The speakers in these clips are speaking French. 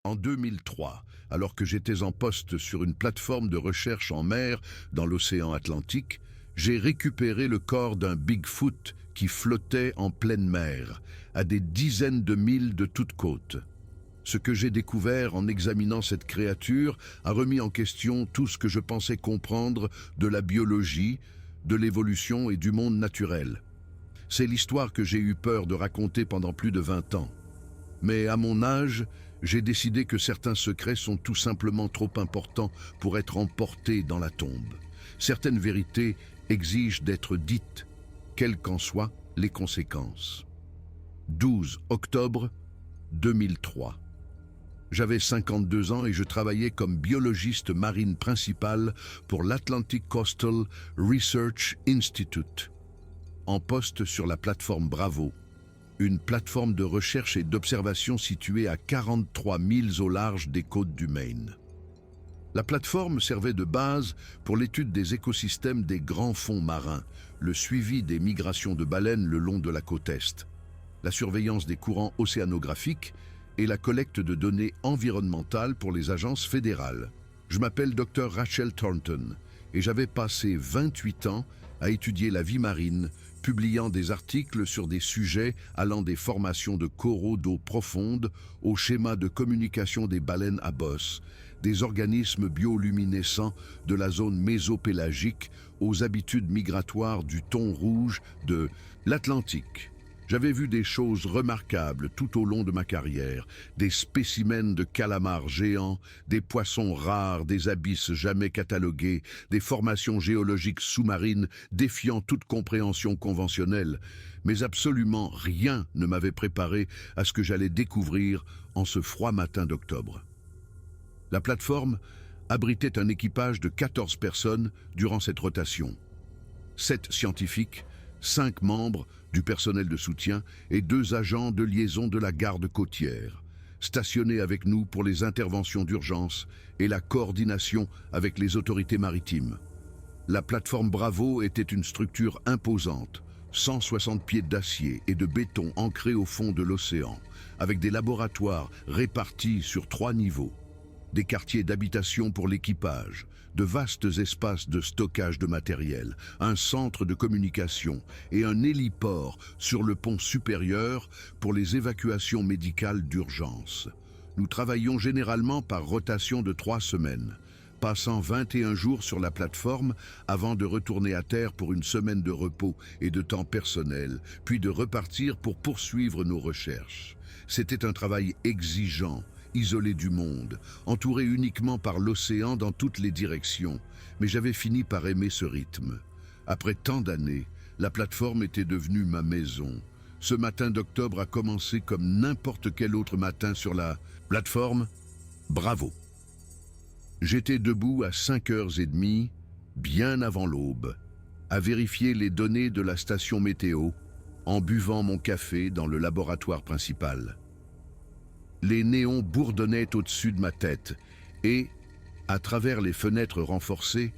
En 2003, alors que j'étais en poste sur une plateforme de recherche en mer dans l'océan Atlantique, j'ai récupéré le corps d'un Bigfoot qui flottait en pleine mer, à des dizaines de milles de toute côte. Ce que j'ai découvert en examinant cette créature a remis en question tout ce que je pensais comprendre de la biologie, de l'évolution et du monde naturel. C'est l'histoire que j'ai eu peur de raconter pendant plus de 20 ans. Mais à mon âge, j'ai décidé que certains secrets sont tout simplement trop importants pour être emportés dans la tombe. Certaines vérités exigent d'être dites, quelles qu'en soient les conséquences. 12 octobre 2003. J'avais 52 ans et je travaillais comme biologiste marine principal pour l'Atlantic Coastal Research Institute, en poste sur la plateforme Bravo, une plateforme de recherche et d'observation située à 43 milles au large des côtes du Maine. La plateforme servait de base pour l'étude des écosystèmes des grands fonds marins, le suivi des migrations de baleines le long de la côte Est, la surveillance des courants océanographiques et la collecte de données environnementales pour les agences fédérales. Je m'appelle Dr Rachel Thornton et j'avais passé 28 ans à étudier la vie marine, publiant des articles sur des sujets allant des formations de coraux d'eau profonde aux schémas de communication des baleines à bosse, des organismes bioluminescents de la zone mésopélagique aux habitudes migratoires du thon rouge de l'Atlantique. J'avais vu des choses remarquables tout au long de ma carrière, des spécimens de calamars géants, des poissons rares, des abysses jamais catalogués, des formations géologiques sous-marines défiant toute compréhension conventionnelle, mais absolument rien ne m'avait préparé à ce que j'allais découvrir en ce froid matin d'octobre. La plateforme abritait un équipage de 14 personnes durant cette rotation. 7 scientifiques, 5 membres du personnel de soutien et 2 agents de liaison de la garde côtière, stationnés avec nous pour les interventions d'urgence et la coordination avec les autorités maritimes. La plateforme Bravo était une structure imposante, 160 pieds d'acier et de béton ancrés au fond de l'océan, avec des laboratoires répartis sur 3 niveaux. Des quartiers d'habitation pour l'équipage, de vastes espaces de stockage de matériel, un centre de communication et un héliport sur le pont supérieur pour les évacuations médicales d'urgence. Nous travaillions généralement par rotation de 3 semaines, passant 21 jours sur la plateforme avant de retourner à terre pour une semaine de repos et de temps personnel, puis de repartir pour poursuivre nos recherches. C'était un travail exigeant, isolé du monde, entouré uniquement par l'océan dans toutes les directions, mais j'avais fini par aimer ce rythme. Après tant d'années, la plateforme était devenue ma maison. Ce matin d'octobre a commencé comme n'importe quel autre matin sur la plateforme Bravo. J'étais debout à 5h30, bien avant l'aube, à vérifier les données de la station météo, en buvant mon café dans le laboratoire principal. Les néons bourdonnaient au-dessus de ma tête et, à travers les fenêtres renforcées,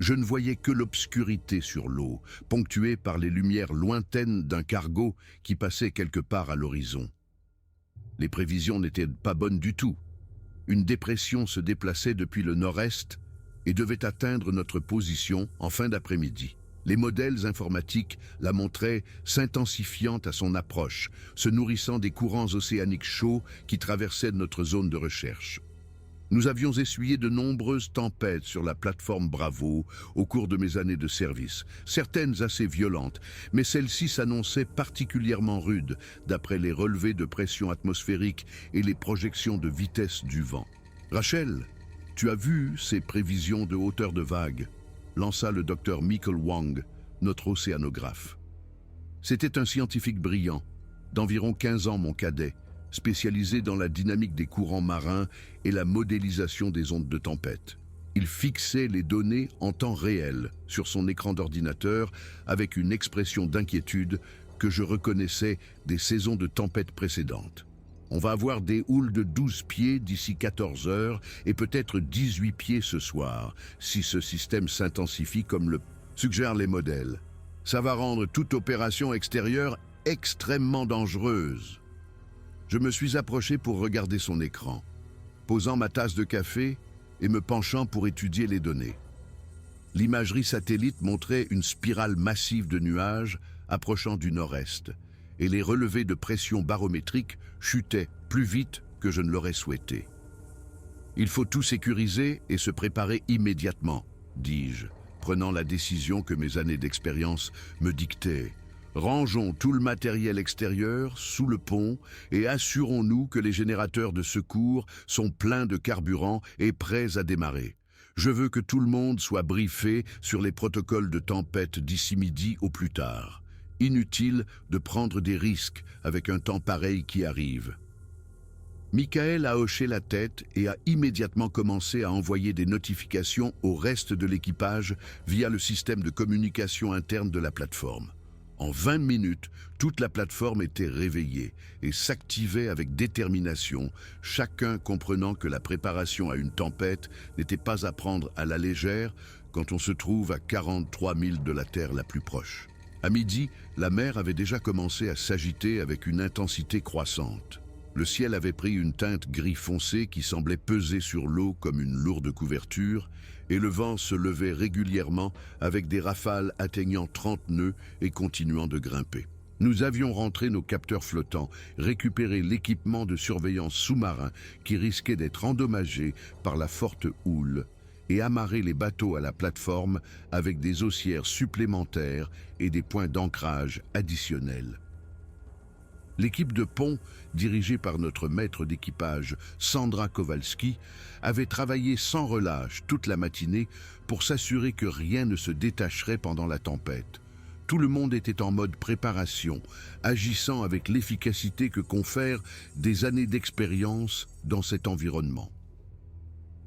je ne voyais que l'obscurité sur l'eau, ponctuée par les lumières lointaines d'un cargo qui passait quelque part à l'horizon. Les prévisions n'étaient pas bonnes du tout. Une dépression se déplaçait depuis le nord-est et devait atteindre notre position en fin d'après-midi. Les modèles informatiques la montraient s'intensifiant à son approche, se nourrissant des courants océaniques chauds qui traversaient notre zone de recherche. Nous avions essuyé de nombreuses tempêtes sur la plateforme Bravo au cours de mes années de service, certaines assez violentes, mais celles-ci s'annonçaient particulièrement rudes d'après les relevés de pression atmosphérique et les projections de vitesse du vent. « Rachel, tu as vu ces prévisions de hauteur de vague ?» lança le docteur Michael Wang, notre océanographe. C'était un scientifique brillant, d'environ 15 ans mon cadet, spécialisé dans la dynamique des courants marins et la modélisation des ondes de tempête. Il fixait les données en temps réel sur son écran d'ordinateur avec une expression d'inquiétude que je reconnaissais des saisons de tempête précédentes. On va avoir des houles de 12 pieds d'ici 14 heures et peut-être 18 pieds ce soir, si ce système s'intensifie comme le suggèrent les modèles. Ça va rendre toute opération extérieure extrêmement dangereuse. Je me suis approché pour regarder son écran. posant ma tasse de café et me penchant pour étudier les données. L'imagerie satellite montrait une spirale massive de nuages approchant du nord-est, et les relevés de pression barométrique chutaient plus vite que je ne l'aurais souhaité. Il faut tout sécuriser et se préparer immédiatement, dis-je, prenant la décision que mes années d'expérience me dictaient. Rangeons tout le matériel extérieur sous le pont et assurons-nous que les générateurs de secours sont pleins de carburant et prêts à démarrer. Je veux que tout le monde soit briefé sur les protocoles de tempête d'ici midi au plus tard. Inutile de prendre des risques avec un temps pareil qui arrive. Michael a hoché la tête et a immédiatement commencé à envoyer des notifications au reste de l'équipage via le système de communication interne de la plateforme. En 20 minutes, toute la plateforme était réveillée et s'activait avec détermination, chacun comprenant que la préparation à une tempête n'était pas à prendre à la légère quand on se trouve à 43 000 de la Terre la plus proche. À midi, la mer avait déjà commencé à s'agiter avec une intensité croissante. Le ciel avait pris une teinte gris foncé qui semblait peser sur l'eau comme une lourde couverture, et le vent se levait régulièrement avec des rafales atteignant 30 nœuds et continuant de grimper. Nous avions rentré nos capteurs flottants, récupéré l'équipement de surveillance sous-marin qui risquait d'être endommagé par la forte houle, et amarré les bateaux à la plateforme avec des haussières supplémentaires et des points d'ancrage additionnels. L'équipe de pont, dirigée par notre maître d'équipage, Sandra Kowalski, avait travaillé sans relâche toute la matinée pour s'assurer que rien ne se détacherait pendant la tempête. Tout le monde était en mode préparation, agissant avec l'efficacité que confèrent des années d'expérience dans cet environnement.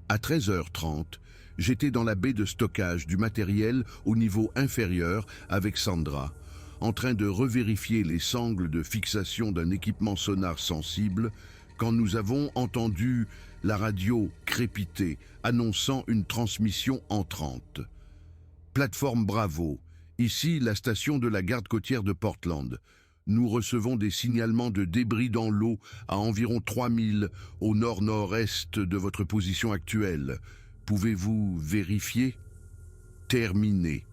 À 13h30, j'étais dans la baie de stockage du matériel au niveau inférieur avec Sandra, en train de revérifier les sangles de fixation d'un équipement sonar sensible, quand nous avons entendu la radio crépiter, annonçant une transmission entrante. Plateforme Bravo, ici la station de la garde côtière de Portland. Nous recevons des signalements de débris dans l'eau à environ 3000 au nord-nord-est de votre position actuelle. Pouvez-vous vérifier? Terminé.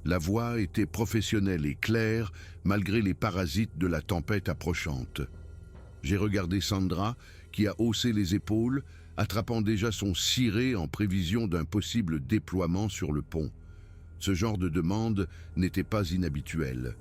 La voix était professionnelle et claire, malgré les parasites de la tempête approchante. J'ai regardé Sandra, qui a haussé les épaules, attrapant déjà son ciré en prévision d'un possible déploiement sur le pont. Ce genre de demande n'était pas inhabituel.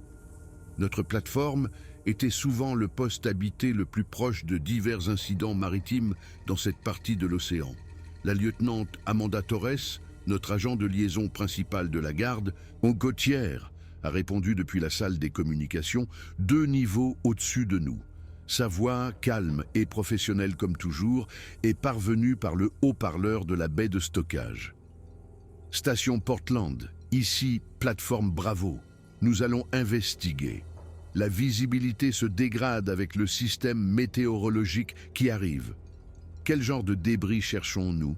Notre plateforme était souvent le poste habité le plus proche de divers incidents maritimes dans cette partie de l'océan. La lieutenante Amanda Torres, notre agent de liaison principal de la garde, côtière, a répondu depuis la salle des communications, 2 niveaux au-dessus de nous. Sa voix, calme et professionnelle comme toujours, est parvenue par le haut-parleur de la baie de stockage. Station Portland, ici plateforme Bravo. Nous allons investiguer. La visibilité se dégrade avec le système météorologique qui arrive. Quel genre de débris cherchons-nous?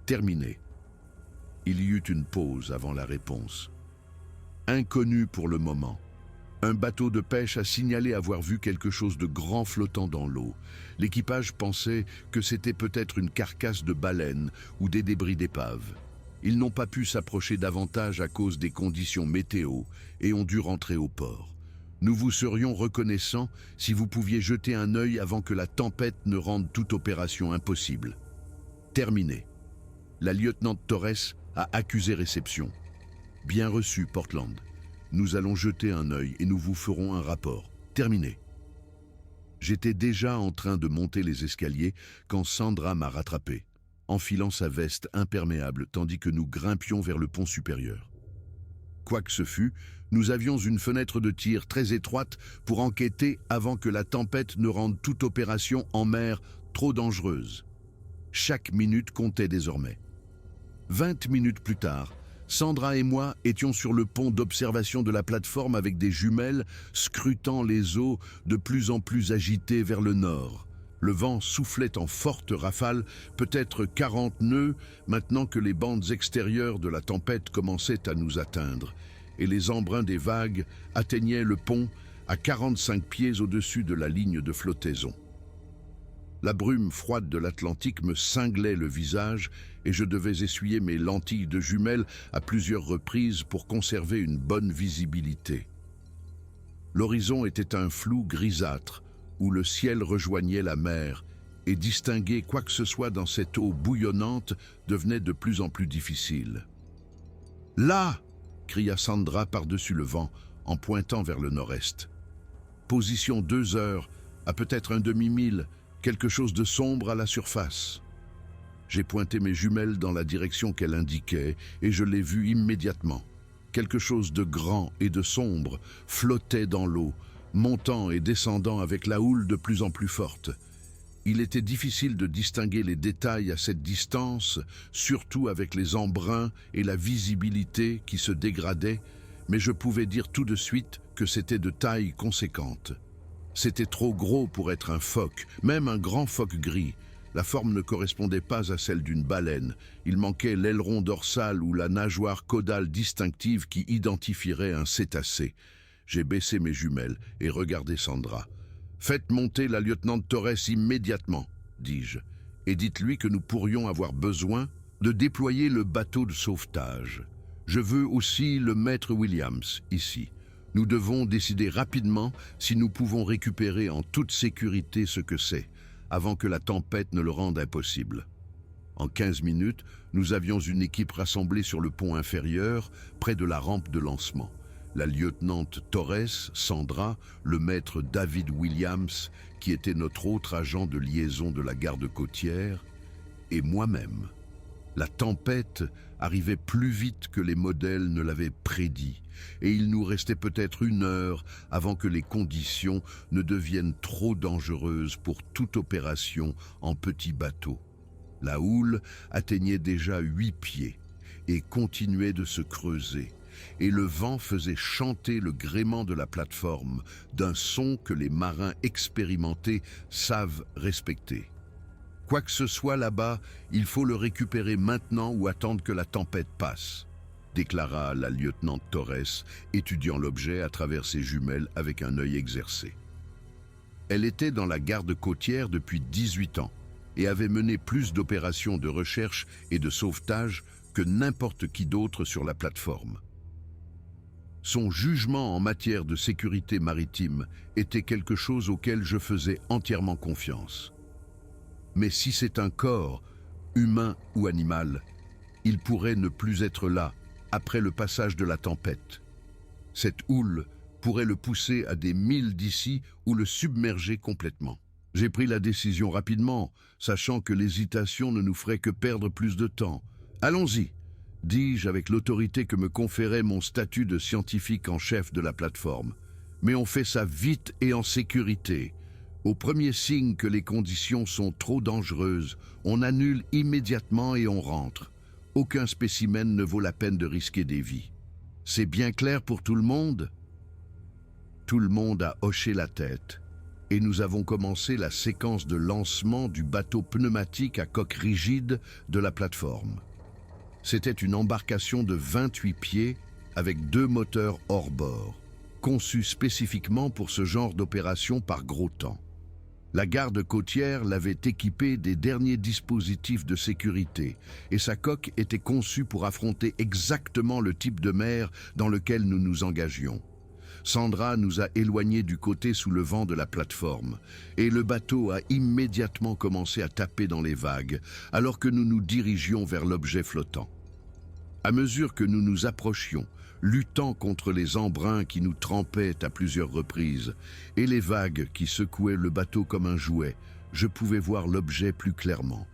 Terminé. Il y eut une pause avant la réponse. Inconnu pour le moment. Un bateau de pêche a signalé avoir vu quelque chose de grand flottant dans l'eau. L'équipage pensait que c'était peut-être une carcasse de baleine ou des débris d'épave. Ils n'ont pas pu s'approcher davantage à cause des conditions météo et ont dû rentrer au port. Nous vous serions reconnaissants si vous pouviez jeter un œil avant que la tempête ne rende toute opération impossible. Terminé. La lieutenant Torres a accusé réception. Bien reçu, Portland. Nous allons jeter un œil et nous vous ferons un rapport. Terminé. J'étais déjà en train de monter les escaliers quand Sandra m'a rattrapé, enfilant sa veste imperméable tandis que nous grimpions vers le pont supérieur. Quoi que ce fût, nous avions une fenêtre de tir très étroite pour enquêter avant que la tempête ne rende toute opération en mer trop dangereuse. Chaque minute comptait désormais. 20 minutes plus tard, Sandra et moi étions sur le pont d'observation de la plateforme avec des jumelles, scrutant les eaux de plus en plus agitées vers le nord. Le vent soufflait en fortes rafales, peut-être 40 nœuds, maintenant que les bandes extérieures de la tempête commençaient à nous atteindre, et les embruns des vagues atteignaient le pont à 45 pieds au-dessus de la ligne de flottaison. La brume froide de l'Atlantique me cinglait le visage et je devais essuyer mes lentilles de jumelles à plusieurs reprises pour conserver une bonne visibilité. L'horizon était un flou grisâtre où le ciel rejoignait la mer et distinguer quoi que ce soit dans cette eau bouillonnante devenait de plus en plus difficile. « Là !» cria Sandra par-dessus le vent en pointant vers le nord-est. Position 2 heures, à peut-être un demi-mille, quelque chose de sombre à la surface. J'ai pointé mes jumelles dans la direction qu'elle indiquait et je l'ai vu immédiatement. Quelque chose de grand et de sombre flottait dans l'eau, montant et descendant avec la houle de plus en plus forte. Il était difficile de distinguer les détails à cette distance, surtout avec les embruns et la visibilité qui se dégradaient, mais je pouvais dire tout de suite que c'était de taille conséquente. C'était trop gros pour être un phoque, même un grand phoque gris. La forme ne correspondait pas à celle d'une baleine. Il manquait l'aileron dorsal ou la nageoire caudale distinctive qui identifierait un cétacé. J'ai baissé mes jumelles et regardé Sandra. « Faites monter la lieutenant Torres immédiatement, dis-je, et dites-lui que nous pourrions avoir besoin de déployer le bateau de sauvetage. Je veux aussi le maître Williams, ici. Nous devons décider rapidement si nous pouvons récupérer en toute sécurité ce que c'est, avant que la tempête ne le rende impossible. » En 15 minutes, nous avions une équipe rassemblée sur le pont inférieur, près de la rampe de lancement. La lieutenante Torres, Sandra, le maître David Williams, qui était notre autre agent de liaison de la garde côtière, et moi-même. La tempête arrivait plus vite que les modèles ne l'avaient prédit, et il nous restait peut-être 1 heure avant que les conditions ne deviennent trop dangereuses pour toute opération en petit bateau. La houle atteignait déjà 8 pieds et continuait de se creuser, et le vent faisait chanter le gréement de la plateforme d'un son que les marins expérimentés savent respecter. « Quoi que ce soit là-bas, il faut le récupérer maintenant ou attendre que la tempête passe », déclara la lieutenant Torres, étudiant l'objet à travers ses jumelles avec un œil exercé. Elle était dans la garde côtière depuis 18 ans et avait mené plus d'opérations de recherche et de sauvetage que n'importe qui d'autre sur la plateforme. Son jugement en matière de sécurité maritime était quelque chose auquel je faisais entièrement confiance. Mais si c'est un corps, humain ou animal, il pourrait ne plus être là après le passage de la tempête. Cette houle pourrait le pousser à des milles d'ici ou le submerger complètement. J'ai pris la décision rapidement, sachant que l'hésitation ne nous ferait que perdre plus de temps. « Allons-y !» dis-je avec l'autorité que me conférait mon statut de scientifique en chef de la plateforme. « Mais on fait ça vite et en sécurité. Au premier signe que les conditions sont trop dangereuses, on annule immédiatement et on rentre. Aucun spécimen ne vaut la peine de risquer des vies. C'est bien clair pour tout le monde ?» Tout le monde a hoché la tête, et nous avons commencé la séquence de lancement du bateau pneumatique à coque rigide de la plateforme. C'était une embarcation de 28 pieds avec 2 moteurs hors bord, conçus spécifiquement pour ce genre d'opération par gros temps. La garde côtière l'avait équipé des derniers dispositifs de sécurité et sa coque était conçue pour affronter exactement le type de mer dans lequel nous nous engagions. Sandra nous a éloignés du côté sous le vent de la plateforme et le bateau a immédiatement commencé à taper dans les vagues alors que nous nous dirigions vers l'objet flottant. À mesure que nous nous approchions, luttant contre les embruns qui nous trempaient à plusieurs reprises et les vagues qui secouaient le bateau comme un jouet, je pouvais voir l'objet plus clairement.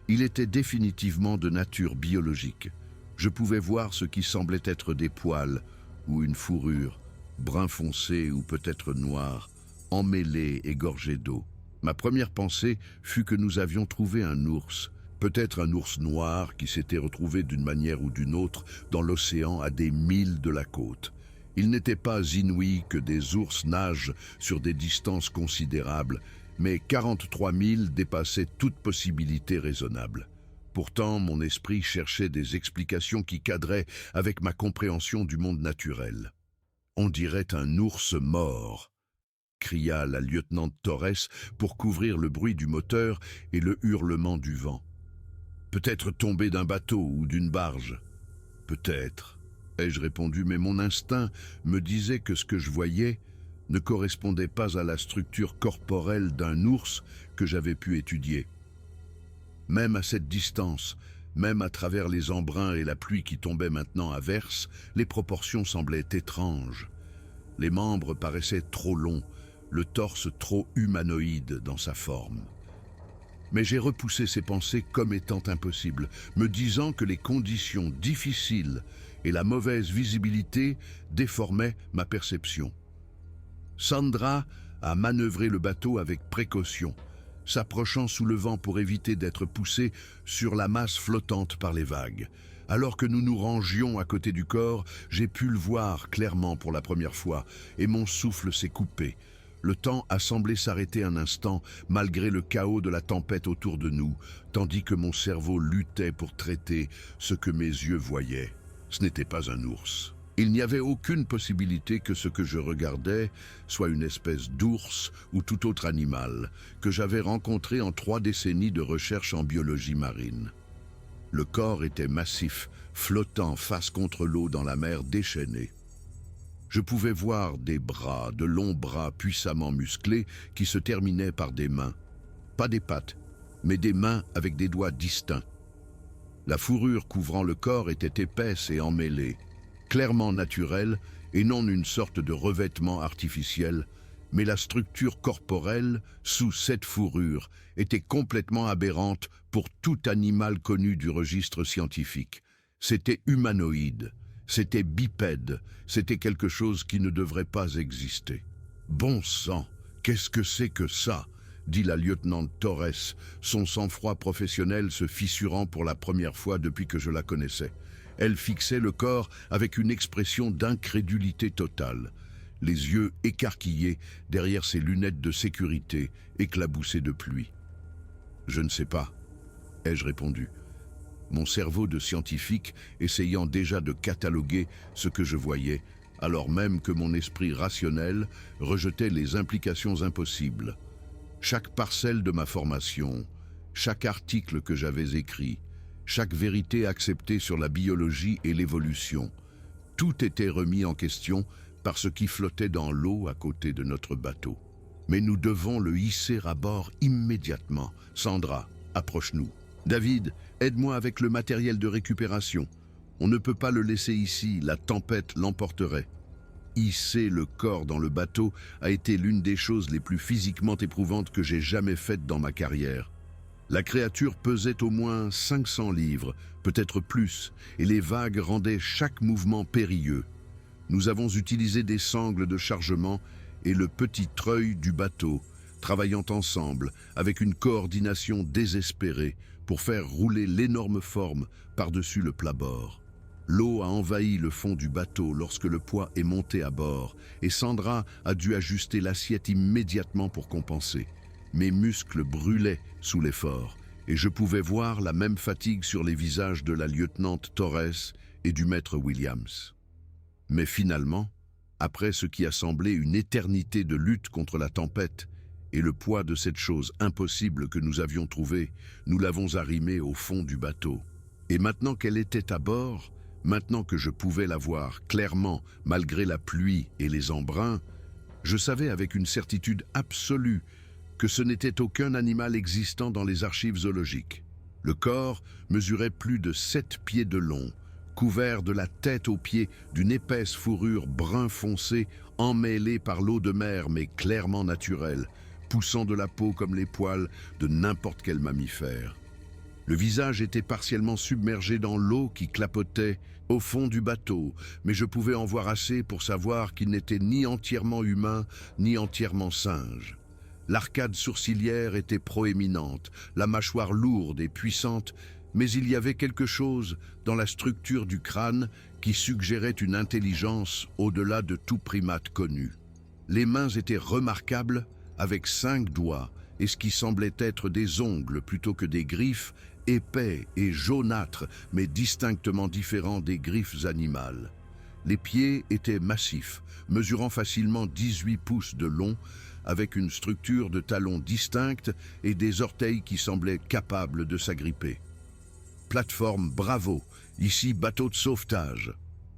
Il était définitivement de nature biologique. Je pouvais voir ce qui semblait être des poils ou une fourrure, brun foncé ou peut-être noir, emmêlé et gorgé d'eau. Ma première pensée fut que nous avions trouvé un ours, peut-être un ours noir qui s'était retrouvé d'une manière ou d'une autre dans l'océan à des milles de la côte. Il n'était pas inouï que des ours nagent sur des distances considérables, mais 43 milles dépassaient toute possibilité raisonnable. Pourtant, mon esprit cherchait des explications qui cadraient avec ma compréhension du monde naturel. On dirait un ours mort. cria la lieutenant Torres pour couvrir le bruit du moteur et le hurlement du vent. Peut-être tombé d'un bateau ou d'une barge. Peut-être, ai-je répondu, mais mon instinct me disait que ce que je voyais ne correspondait pas à la structure corporelle d'un ours que j'avais pu étudier. Même à cette distance, même à travers les embruns et la pluie qui tombait maintenant à verse, les proportions semblaient étranges. Les membres paraissaient trop longs, le torse trop humanoïde dans sa forme. Mais j'ai repoussé ces pensées comme étant impossibles, me disant que les conditions difficiles et la mauvaise visibilité déformaient ma perception. Sandra a manœuvré le bateau avec précaution, s'approchant sous le vent pour éviter d'être poussée sur la masse flottante par les vagues. Alors que nous nous rangions à côté du corps, j'ai pu le voir clairement pour la première fois, et mon souffle s'est coupé. Le temps a semblé s'arrêter un instant, malgré le chaos de la tempête autour de nous, tandis que mon cerveau luttait pour traiter ce que mes yeux voyaient. Ce n'était pas un ours. Il n'y avait aucune possibilité que ce que je regardais soit une espèce d'ours ou tout autre animal que j'avais rencontré en 3 décennies de recherche en biologie marine. Le corps était massif, flottant face contre l'eau dans la mer déchaînée. Je pouvais voir des bras, de longs bras puissamment musclés qui se terminaient par des mains. Pas des pattes, mais des mains avec des doigts distincts. La fourrure couvrant le corps était épaisse et emmêlée, clairement naturelle et non une sorte de revêtement artificiel, mais la structure corporelle, sous cette fourrure, était complètement aberrante pour tout animal connu du registre scientifique. C'était humanoïde, c'était bipède, c'était quelque chose qui ne devrait pas exister. « Bon sang, qu'est-ce que c'est que ça ?» dit la lieutenant Torres, son sang-froid professionnel se fissurant pour la première fois depuis que je la connaissais. Elle fixait le corps avec une expression d'incrédulité totale, les yeux écarquillés derrière ses lunettes de sécurité éclaboussées de pluie. « Je ne sais pas », ai-je répondu, mon cerveau de scientifique essayant déjà de cataloguer ce que je voyais, alors même que mon esprit rationnel rejetait les implications impossibles. Chaque parcelle de ma formation, chaque article que j'avais écrit, chaque vérité acceptée sur la biologie et l'évolution, tout était remis en question par ce qui flottait dans l'eau à côté de notre bateau. Mais nous devons le hisser à bord immédiatement. Sandra, approche-nous. David, aide-moi avec le matériel de récupération. On ne peut pas le laisser ici, la tempête l'emporterait. Hisser le corps dans le bateau a été l'une des choses les plus physiquement éprouvantes que j'ai jamais faites dans ma carrière. La créature pesait au moins 500 livres, peut-être plus, et les vagues rendaient chaque mouvement périlleux. Nous avons utilisé des sangles de chargement et le petit treuil du bateau, travaillant ensemble avec une coordination désespérée pour faire rouler l'énorme forme par-dessus le plat-bord. L'eau a envahi le fond du bateau lorsque le poids est monté à bord et Sandra a dû ajuster l'assiette immédiatement pour compenser. Mes muscles brûlaient sous l'effort et je pouvais voir la même fatigue sur les visages de la lieutenante Torres et du maître Williams. Mais finalement, après ce qui a semblé une éternité de lutte contre la tempête et le poids de cette chose impossible que nous avions trouvée, nous l'avons arrimée au fond du bateau. Et maintenant qu'elle était à bord, maintenant que je pouvais la voir clairement malgré la pluie et les embruns, je savais avec une certitude absolue que ce n'était aucun animal existant dans les archives zoologiques. Le corps mesurait plus de 7 pieds de long, couvert de la tête aux pieds d'une épaisse fourrure brun foncé, emmêlée par l'eau de mer mais clairement naturelle, poussant de la peau comme les poils de n'importe quel mammifère. Le visage était partiellement submergé dans l'eau qui clapotait au fond du bateau, mais je pouvais en voir assez pour savoir qu'il n'était ni entièrement humain, ni entièrement singe. L'arcade sourcilière était proéminente, la mâchoire lourde et puissante, mais il y avait quelque chose dans la structure du crâne qui suggérait une intelligence au-delà de tout primate connu. Les mains étaient remarquables, avec 5 doigts, et ce qui semblait être des ongles plutôt que des griffes, épais et jaunâtres, mais distinctement différents des griffes animales. Les pieds étaient massifs, mesurant facilement 18 pouces de long, avec une structure de talons distincte et des orteils qui semblaient capables de s'agripper. Plateforme Bravo, ici bateau de sauvetage,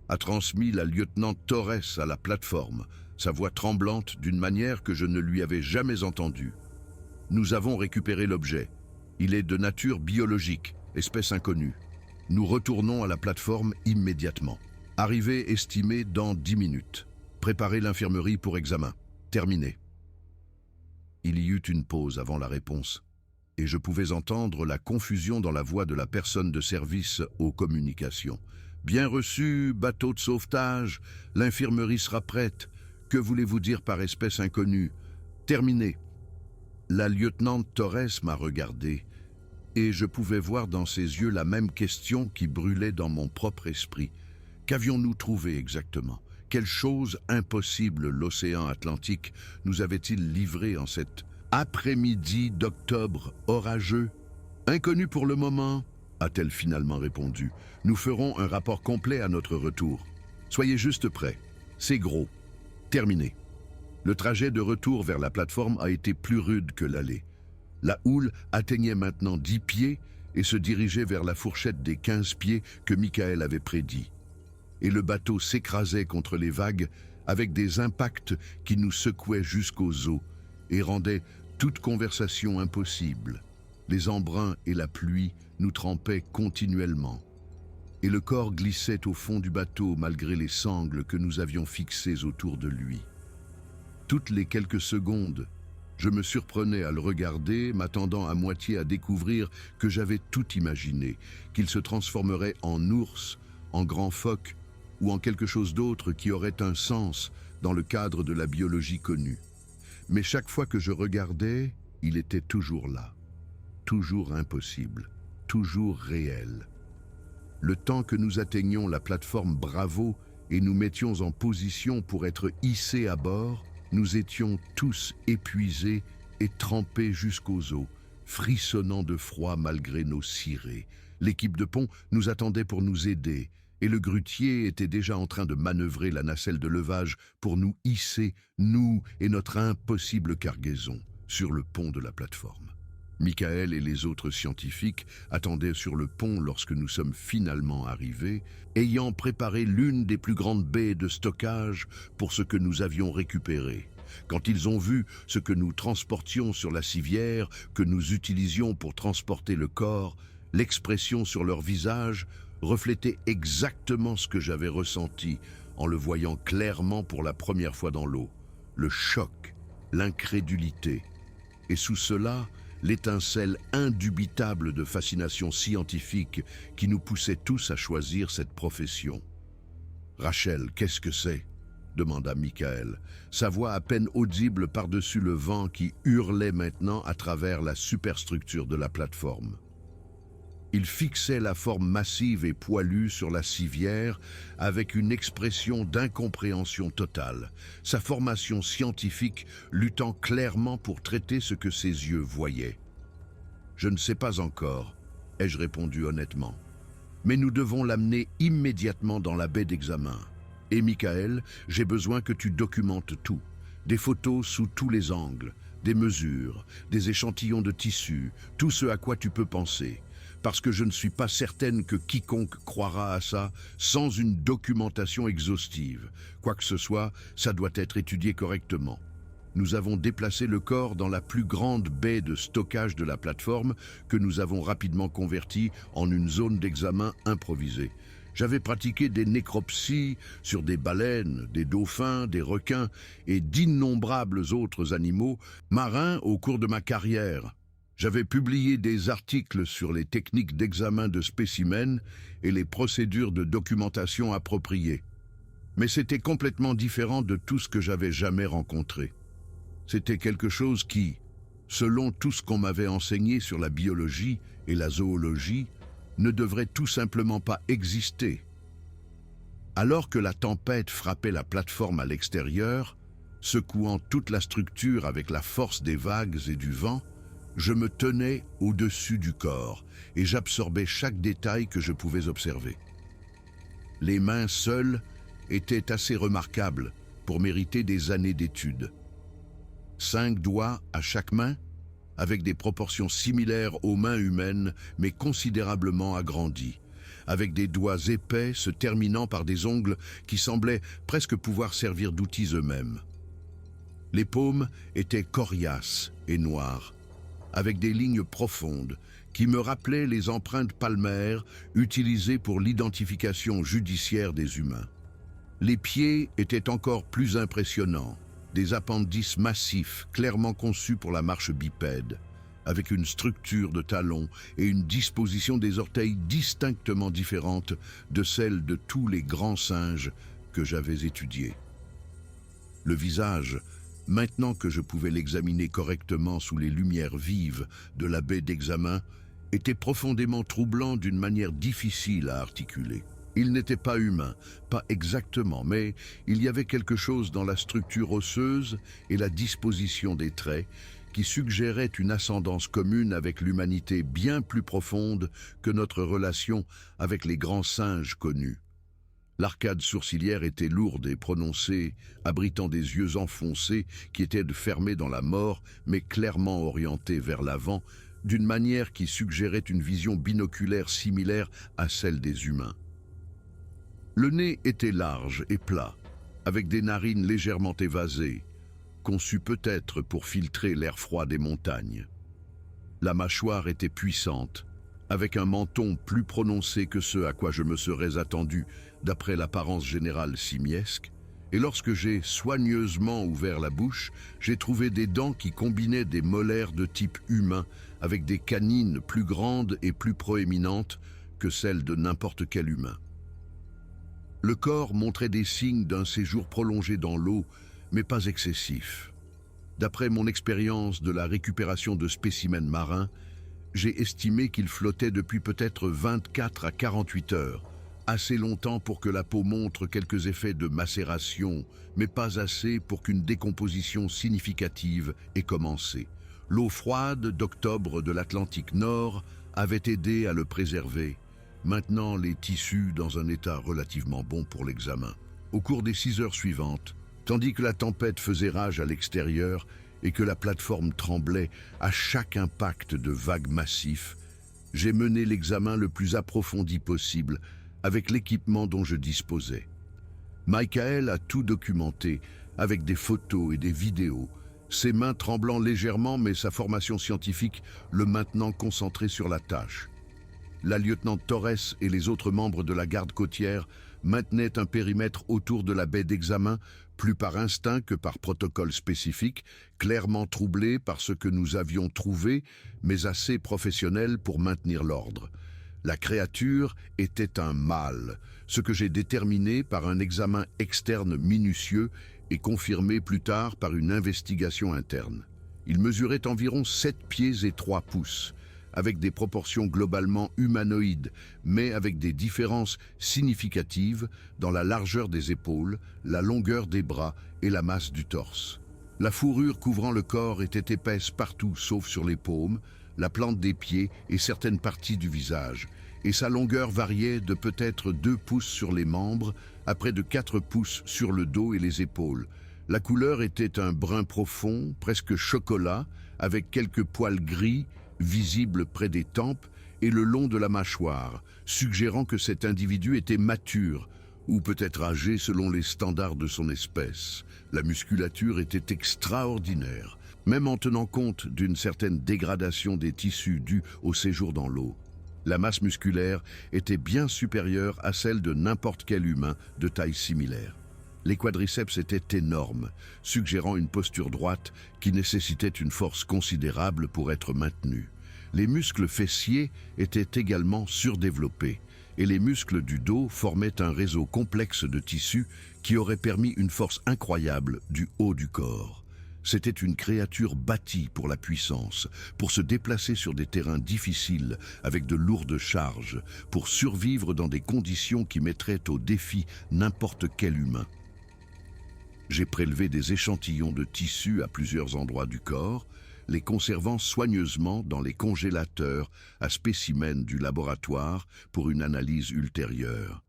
a transmis la lieutenant Torres à la plateforme, sa voix tremblante d'une manière que je ne lui avais jamais entendue. Nous avons récupéré l'objet. Il est de nature biologique, espèce inconnue. Nous retournons à la plateforme immédiatement. Arrivée estimée dans 10 minutes. Préparez l'infirmerie pour examen. Terminé. Il y eut une pause avant la réponse, et je pouvais entendre la confusion dans la voix de la personne de service aux communications. Bien reçu, bateau de sauvetage, l'infirmerie sera prête. Que voulez-vous dire par espèce inconnue? Terminé. La lieutenant Torres m'a regardé, et je pouvais voir dans ses yeux la même question qui brûlait dans mon propre esprit. Qu'avions-nous trouvé exactement? Quelle chose impossible l'océan Atlantique nous avait-il livré en cet après-midi d'octobre orageux? Inconnu pour le moment, a-t-elle finalement répondu. Nous ferons un rapport complet à notre retour. Soyez juste prêts. C'est gros. Terminé. Le trajet de retour vers la plateforme a été plus rude que l'aller. La houle atteignait maintenant 10 pieds et se dirigeait vers la fourchette des 15 pieds que Michael avait prédit. Et le bateau s'écrasait contre les vagues avec des impacts qui nous secouaient jusqu'aux os et rendaient toute conversation impossible. Les embruns et la pluie nous trempaient continuellement. Et le corps glissait au fond du bateau malgré les sangles que nous avions fixées autour de lui. Toutes les quelques secondes, je me surprenais à le regarder, m'attendant à moitié à découvrir que j'avais tout imaginé, qu'il se transformerait en ours, en grand phoque ou en quelque chose d'autre qui aurait un sens dans le cadre de la biologie connue. Mais chaque fois que je regardais, il était toujours là, toujours impossible, toujours réel. Le temps que nous atteignions la plateforme Bravo et nous mettions en position pour être hissés à bord, nous étions tous épuisés et trempés jusqu'aux os, frissonnant de froid malgré nos cirés. L'équipe de pont nous attendait pour nous aider, et le grutier était déjà en train de manœuvrer la nacelle de levage pour nous hisser, nous et notre impossible cargaison, sur le pont de la plateforme. Michael et les autres scientifiques attendaient sur le pont lorsque nous sommes finalement arrivés, ayant préparé l'une des plus grandes baies de stockage pour ce que nous avions récupéré. Quand ils ont vu ce que nous transportions sur la civière, que nous utilisions pour transporter le corps, l'expression sur leur visage reflétait exactement ce que j'avais ressenti en le voyant clairement pour la première fois dans l'eau. Le choc, l'incrédulité. Et sous cela, l'étincelle indubitable de fascination scientifique qui nous poussait tous à choisir cette profession. « Rachel, qu'est-ce que c'est ?» demanda Michael, sa voix à peine audible par-dessus le vent qui hurlait maintenant à travers la superstructure de la plateforme. Il fixait la forme massive et poilue sur la civière avec une expression d'incompréhension totale, sa formation scientifique luttant clairement pour traiter ce que ses yeux voyaient. « Je ne sais pas encore, ai-je répondu honnêtement. Mais nous devons l'amener immédiatement dans la baie d'examen. Et Michael, j'ai besoin que tu documentes tout. Des photos sous tous les angles, des mesures, des échantillons de tissu, tout ce à quoi tu peux penser. Parce que je ne suis pas certaine que quiconque croira à ça sans une documentation exhaustive. Quoi que ce soit, ça doit être étudié correctement. Nous avons déplacé le corps dans la plus grande baie de stockage de la plateforme que nous avons rapidement convertie en une zone d'examen improvisée. J'avais pratiqué des nécropsies sur des baleines, des dauphins, des requins et d'innombrables autres animaux marins au cours de ma carrière. J'avais publié des articles sur les techniques d'examen de spécimens et les procédures de documentation appropriées. Mais c'était complètement différent de tout ce que j'avais jamais rencontré. C'était quelque chose qui, selon tout ce qu'on m'avait enseigné sur la biologie et la zoologie, ne devrait tout simplement pas exister. Alors que la tempête frappait la plateforme à l'extérieur, secouant toute la structure avec la force des vagues et du vent, je me tenais au-dessus du corps et j'absorbais chaque détail que je pouvais observer. Les mains seules étaient assez remarquables pour mériter des années d'études. 5 doigts à chaque main, avec des proportions similaires aux mains humaines, mais considérablement agrandies, avec des doigts épais se terminant par des ongles qui semblaient presque pouvoir servir d'outils eux-mêmes. Les paumes étaient coriaces et noires, avec des lignes profondes qui me rappelaient les empreintes palmaires utilisées pour l'identification judiciaire des humains. Les pieds étaient encore plus impressionnants, des appendices massifs clairement conçus pour la marche bipède, avec une structure de talons et une disposition des orteils distinctement différente de celle de tous les grands singes que j'avais étudiés. Le visage, maintenant que je pouvais l'examiner correctement sous les lumières vives de la baie d'examen, était profondément troublant d'une manière difficile à articuler. Il n'était pas humain, pas exactement, mais il y avait quelque chose dans la structure osseuse et la disposition des traits qui suggérait une ascendance commune avec l'humanité bien plus profonde que notre relation avec les grands singes connus. L'arcade sourcilière était lourde et prononcée, abritant des yeux enfoncés qui étaient fermés dans la mort, mais clairement orientés vers l'avant, d'une manière qui suggérait une vision binoculaire similaire à celle des humains. Le nez était large et plat, avec des narines légèrement évasées, conçues peut-être pour filtrer l'air froid des montagnes. La mâchoire était puissante, avec un menton plus prononcé que ce à quoi je me serais attendu d'après l'apparence générale simiesque, et lorsque j'ai soigneusement ouvert la bouche, j'ai trouvé des dents qui combinaient des molaires de type humain avec des canines plus grandes et plus proéminentes que celles de n'importe quel humain. Le corps montrait des signes d'un séjour prolongé dans l'eau, mais pas excessif. D'après mon expérience de la récupération de spécimens marins, j'ai estimé qu'il flottait depuis peut-être 24 à 48 heures, assez longtemps pour que la peau montre quelques effets de macération, mais pas assez pour qu'une décomposition significative ait commencé. L'eau froide d'octobre de l'Atlantique Nord avait aidé à le préserver. Maintenant, les tissus dans un état relativement bon pour l'examen. Au cours des 6 heures suivantes, tandis que la tempête faisait rage à l'extérieur et que la plateforme tremblait à chaque impact de vagues massifs, j'ai mené l'examen le plus approfondi possible avec l'équipement dont je disposais. Michael a tout documenté avec des photos et des vidéos, ses mains tremblant légèrement mais sa formation scientifique le maintenant concentré sur la tâche. La lieutenant Torres et les autres membres de la garde côtière maintenaient un périmètre autour de la baie d'examen, plus par instinct que par protocole spécifique, clairement troublé par ce que nous avions trouvé, mais assez professionnel pour maintenir l'ordre. La créature était un mâle, ce que j'ai déterminé par un examen externe minutieux et confirmé plus tard par une investigation interne. Il mesurait environ 7 pieds et 3 pouces, avec des proportions globalement humanoïdes, mais avec des différences significatives dans la largeur des épaules, la longueur des bras et la masse du torse. La fourrure couvrant le corps était épaisse partout sauf sur les paumes, la plante des pieds et certaines parties du visage, et sa longueur variait de peut-être 2 pouces sur les membres à près de 4 pouces sur le dos et les épaules. La couleur était un brun profond, presque chocolat, avec quelques poils gris, visibles près des tempes et le long de la mâchoire, suggérant que cet individu était mature, ou peut-être âgé selon les standards de son espèce. La musculature était extraordinaire, même en tenant compte d'une certaine dégradation des tissus due au séjour dans l'eau. La masse musculaire était bien supérieure à celle de n'importe quel humain de taille similaire. Les quadriceps étaient énormes, suggérant une posture droite qui nécessitait une force considérable pour être maintenue. Les muscles fessiers étaient également surdéveloppés, et les muscles du dos formaient un réseau complexe de tissus qui aurait permis une force incroyable du haut du corps. C'était une créature bâtie pour la puissance, pour se déplacer sur des terrains difficiles avec de lourdes charges, pour survivre dans des conditions qui mettraient au défi n'importe quel humain. J'ai prélevé des échantillons de tissus à plusieurs endroits du corps, les conservant soigneusement dans les congélateurs à spécimens du laboratoire pour une analyse ultérieure.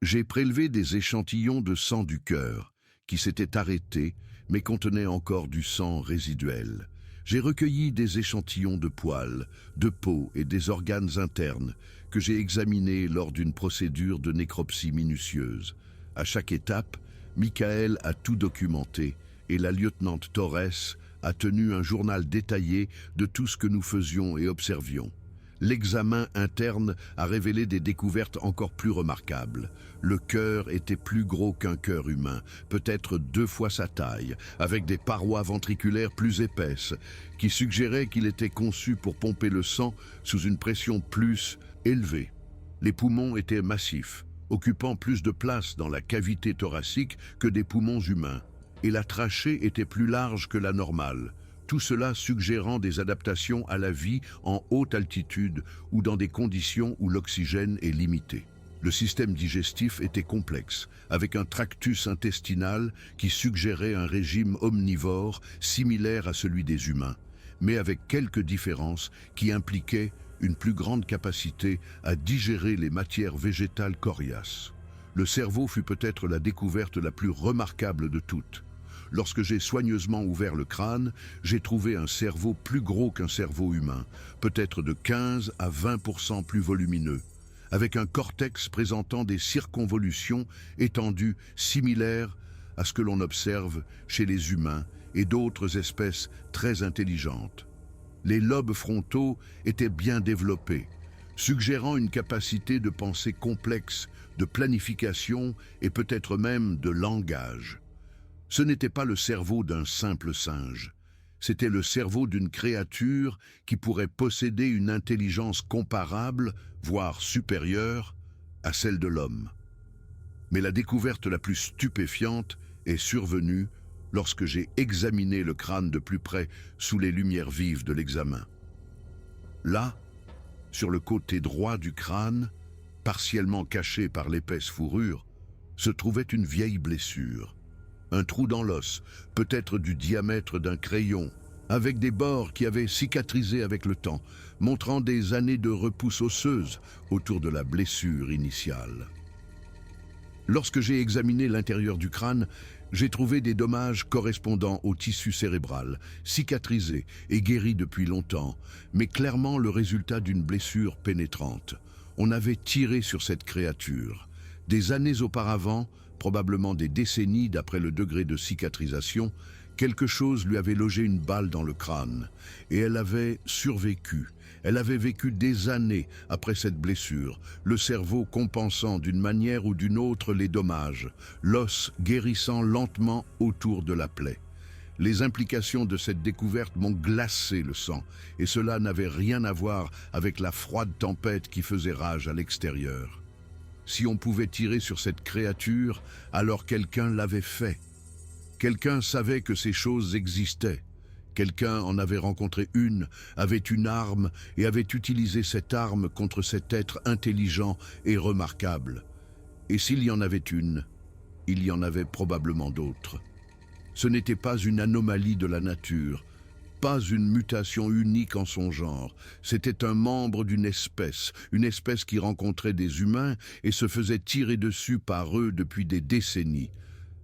J'ai prélevé des échantillons de sang du cœur qui s'étaient arrêtés, mais contenait encore du sang résiduel. J'ai recueilli des échantillons de poils, de peau et des organes internes que j'ai examinés lors d'une procédure de nécropsie minutieuse. À chaque étape, Michael a tout documenté et la lieutenante Torres a tenu un journal détaillé de tout ce que nous faisions et observions. L'examen interne a révélé des découvertes encore plus remarquables. Le cœur était plus gros qu'un cœur humain, peut-être 2 fois sa taille, avec des parois ventriculaires plus épaisses, qui suggéraient qu'il était conçu pour pomper le sang sous une pression plus élevée. Les poumons étaient massifs, occupant plus de place dans la cavité thoracique que des poumons humains, et la trachée était plus large que la normale. Tout cela suggérant des adaptations à la vie en haute altitude ou dans des conditions où l'oxygène est limité. Le système digestif était complexe, avec un tractus intestinal qui suggérait un régime omnivore similaire à celui des humains, mais avec quelques différences qui impliquaient une plus grande capacité à digérer les matières végétales coriaces. Le cerveau fut peut-être la découverte la plus remarquable de toutes. Lorsque j'ai soigneusement ouvert le crâne, j'ai trouvé un cerveau plus gros qu'un cerveau humain, peut-être de 15 à 20% plus volumineux, avec un cortex présentant des circonvolutions étendues similaires à ce que l'on observe chez les humains et d'autres espèces très intelligentes. Les lobes frontaux étaient bien développés, suggérant une capacité de pensée complexe, de planification et peut-être même de langage. Ce n'était pas le cerveau d'un simple singe, c'était le cerveau d'une créature qui pourrait posséder une intelligence comparable, voire supérieure, à celle de l'homme. Mais la découverte la plus stupéfiante est survenue lorsque j'ai examiné le crâne de plus près sous les lumières vives de l'examen. Là, sur le côté droit du crâne, partiellement caché par l'épaisse fourrure, se trouvait une vieille blessure. Un trou dans l'os, peut-être du diamètre d'un crayon, avec des bords qui avaient cicatrisé avec le temps, montrant des années de repousse osseuse autour de la blessure initiale. Lorsque j'ai examiné l'intérieur du crâne, j'ai trouvé des dommages correspondant au tissu cérébral, cicatrisé et guéri depuis longtemps, mais clairement le résultat d'une blessure pénétrante. On avait tiré sur cette créature. Des années auparavant, probablement des décennies d'après le degré de cicatrisation, quelque chose lui avait logé une balle dans le crâne, et elle avait survécu. Elle avait vécu des années après cette blessure, le cerveau compensant d'une manière ou d'une autre les dommages, l'os guérissant lentement autour de la plaie. Les implications de cette découverte m'ont glacé le sang, et cela n'avait rien à voir avec la froide tempête qui faisait rage à l'extérieur. Si on pouvait tirer sur cette créature, alors quelqu'un l'avait fait. Quelqu'un savait que ces choses existaient. Quelqu'un en avait rencontré une, avait une arme et avait utilisé cette arme contre cet être intelligent et remarquable. Et s'il y en avait une, il y en avait probablement d'autres. Ce n'était pas une anomalie de la nature, pas une mutation unique en son genre. C'était un membre d'une espèce qui rencontrait des humains et se faisait tirer dessus par eux depuis des décennies.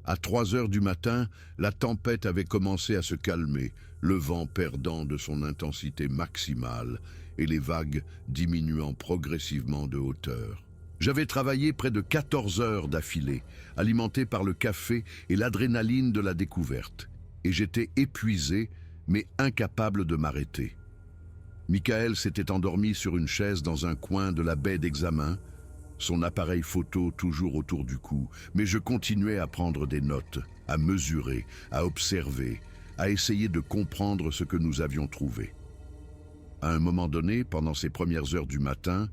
À 3 heures du matin, la tempête avait commencé à se calmer, le vent perdant de son intensité maximale et les vagues diminuant progressivement de hauteur. J'avais travaillé près de 14 heures d'affilée, alimenté par le café et l'adrénaline de la découverte, et j'étais épuisé, mais incapable de m'arrêter. Michael s'était endormi sur une chaise dans un coin de la baie d'examen, son appareil photo toujours autour du cou, mais je continuais à prendre des notes, à mesurer, à observer, à essayer de comprendre ce que nous avions trouvé. À un moment donné, pendant ces premières heures du matin,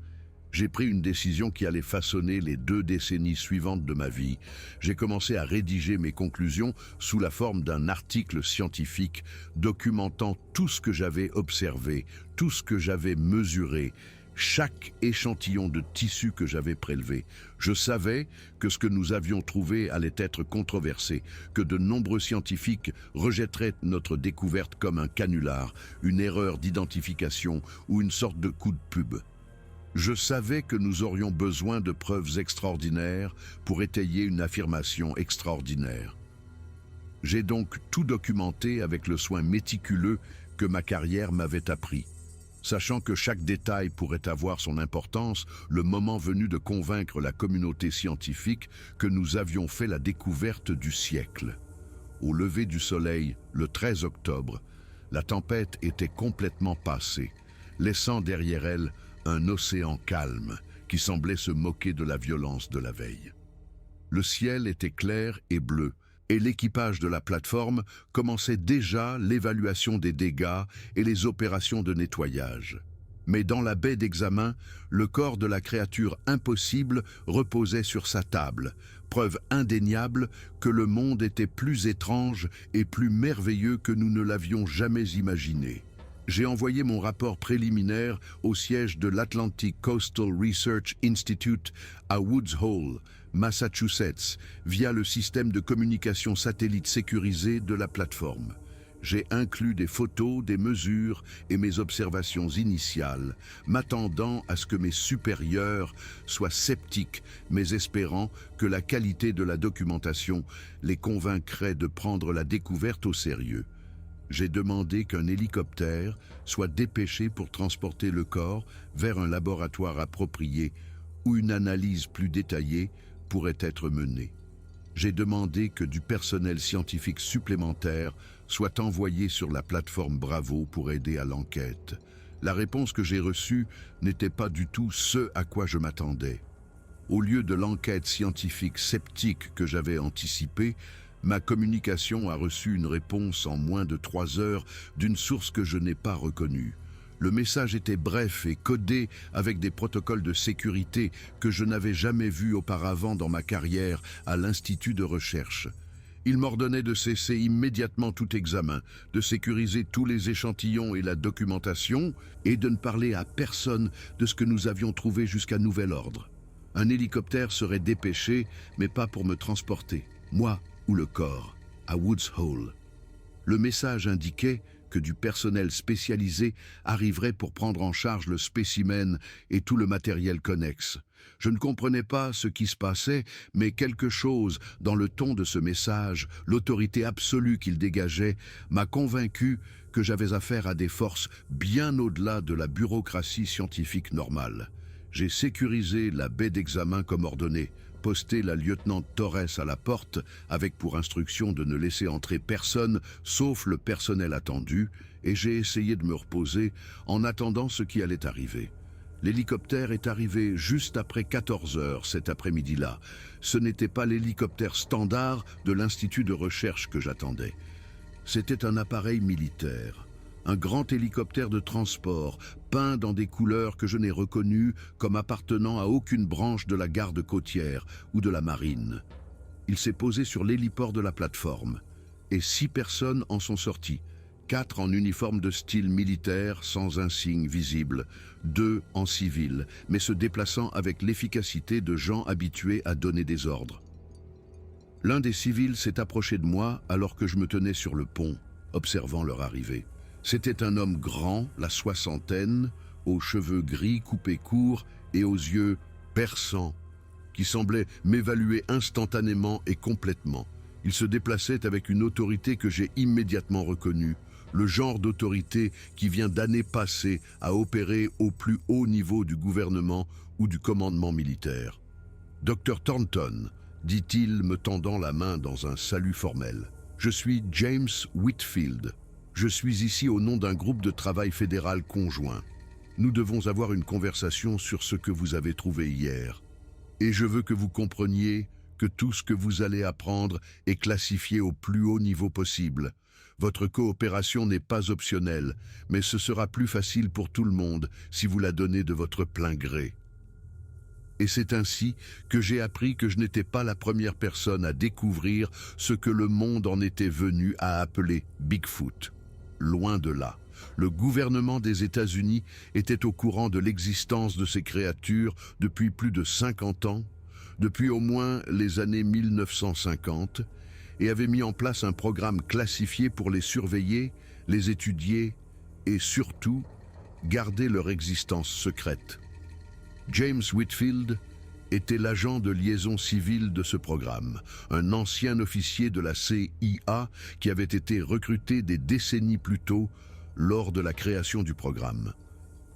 j'ai pris une décision qui allait façonner les 2 décennies suivantes de ma vie. J'ai commencé à rédiger mes conclusions sous la forme d'un article scientifique documentant tout ce que j'avais observé, tout ce que j'avais mesuré, chaque échantillon de tissu que j'avais prélevé. Je savais que ce que nous avions trouvé allait être controversé, que de nombreux scientifiques rejetteraient notre découverte comme un canular, une erreur d'identification ou une sorte de coup de pub. Je savais que nous aurions besoin de preuves extraordinaires pour étayer une affirmation extraordinaire. J'ai donc tout documenté avec le soin méticuleux que ma carrière m'avait appris. Sachant que chaque détail pourrait avoir son importance, le moment venu de convaincre la communauté scientifique que nous avions fait la découverte du siècle. Au lever du soleil, le 13 octobre, la tempête était complètement passée, laissant derrière elle un océan calme qui semblait se moquer de la violence de la veille. Le ciel était clair et bleu, et l'équipage de la plateforme commençait déjà l'évaluation des dégâts et les opérations de nettoyage. Mais dans la baie d'examen, le corps de la créature impossible reposait sur sa table, preuve indéniable que le monde était plus étrange et plus merveilleux que nous ne l'avions jamais imaginé. J'ai envoyé mon rapport préliminaire au siège de l'Atlantic Coastal Research Institute à Woods Hole, Massachusetts, via le système de communication satellite sécurisé de la plateforme. J'ai inclus des photos, des mesures et mes observations initiales, m'attendant à ce que mes supérieurs soient sceptiques, mais espérant que la qualité de la documentation les convaincrait de prendre la découverte au sérieux. J'ai demandé qu'un hélicoptère soit dépêché pour transporter le corps vers un laboratoire approprié où une analyse plus détaillée pourrait être menée. J'ai demandé que du personnel scientifique supplémentaire soit envoyé sur la plateforme Bravo pour aider à l'enquête. La réponse que j'ai reçue n'était pas du tout ce à quoi je m'attendais. Au lieu de l'enquête scientifique sceptique que j'avais anticipée, ma communication a reçu une réponse en moins de 3 heures d'une source que je n'ai pas reconnue. Le message était bref et codé avec des protocoles de sécurité que je n'avais jamais vus auparavant dans ma carrière à l'Institut de recherche. Il m'ordonnait de cesser immédiatement tout examen, de sécuriser tous les échantillons et la documentation et de ne parler à personne de ce que nous avions trouvé jusqu'à nouvel ordre. Un hélicoptère serait dépêché, mais pas pour me transporter, moi ou le corps, à Woods Hole. Le message indiquait que du personnel spécialisé arriverait pour prendre en charge le spécimen et tout le matériel connexe. Je ne comprenais pas ce qui se passait, mais quelque chose dans le ton de ce message, l'autorité absolue qu'il dégageait, m'a convaincu que j'avais affaire à des forces bien au-delà de la bureaucratie scientifique normale. J'ai sécurisé la baie d'examen comme ordonné, posté la lieutenant Torres à la porte avec pour instruction de ne laisser entrer personne sauf le personnel attendu, et j'ai essayé de me reposer en attendant ce qui allait arriver. L'hélicoptère est arrivé juste après 14 heures cet après-midi-là. Ce n'était pas l'hélicoptère standard de l'Institut de recherche que j'attendais. C'était un appareil militaire. Un grand hélicoptère de transport, peint dans des couleurs que je n'ai reconnues comme appartenant à aucune branche de la garde côtière ou de la marine. Il s'est posé sur l'héliport de la plateforme, et 6 personnes en sont sorties, 4 en uniforme de style militaire sans insigne visible, 2 en civil, mais se déplaçant avec l'efficacité de gens habitués à donner des ordres. L'un des civils s'est approché de moi alors que je me tenais sur le pont, observant leur arrivée. C'était un homme grand, la soixantaine, aux cheveux gris coupés courts et aux yeux perçants, qui semblait m'évaluer instantanément et complètement. Il se déplaçait avec une autorité que j'ai immédiatement reconnue, le genre d'autorité qui vient d'années passées à opérer au plus haut niveau du gouvernement ou du commandement militaire. « Dr Thornton », dit-il me tendant la main dans un salut formel. « Je suis James Whitfield. Je suis ici au nom d'un groupe de travail fédéral conjoint. Nous devons avoir une conversation sur ce que vous avez trouvé hier. Et je veux que vous compreniez que tout ce que vous allez apprendre est classifié au plus haut niveau possible. Votre coopération n'est pas optionnelle, mais ce sera plus facile pour tout le monde si vous la donnez de votre plein gré. » Et c'est ainsi que j'ai appris que je n'étais pas la première personne à découvrir ce que le monde en était venu à appeler Bigfoot. Loin de là, le gouvernement des États-Unis était au courant de l'existence de ces créatures depuis plus de 50 ans, depuis au moins les années 1950, et avait mis en place un programme classifié pour les surveiller, les étudier et surtout garder leur existence secrète. James Whitfield était l'agent de liaison civile de ce programme, un ancien officier de la CIA qui avait été recruté des décennies plus tôt lors de la création du programme.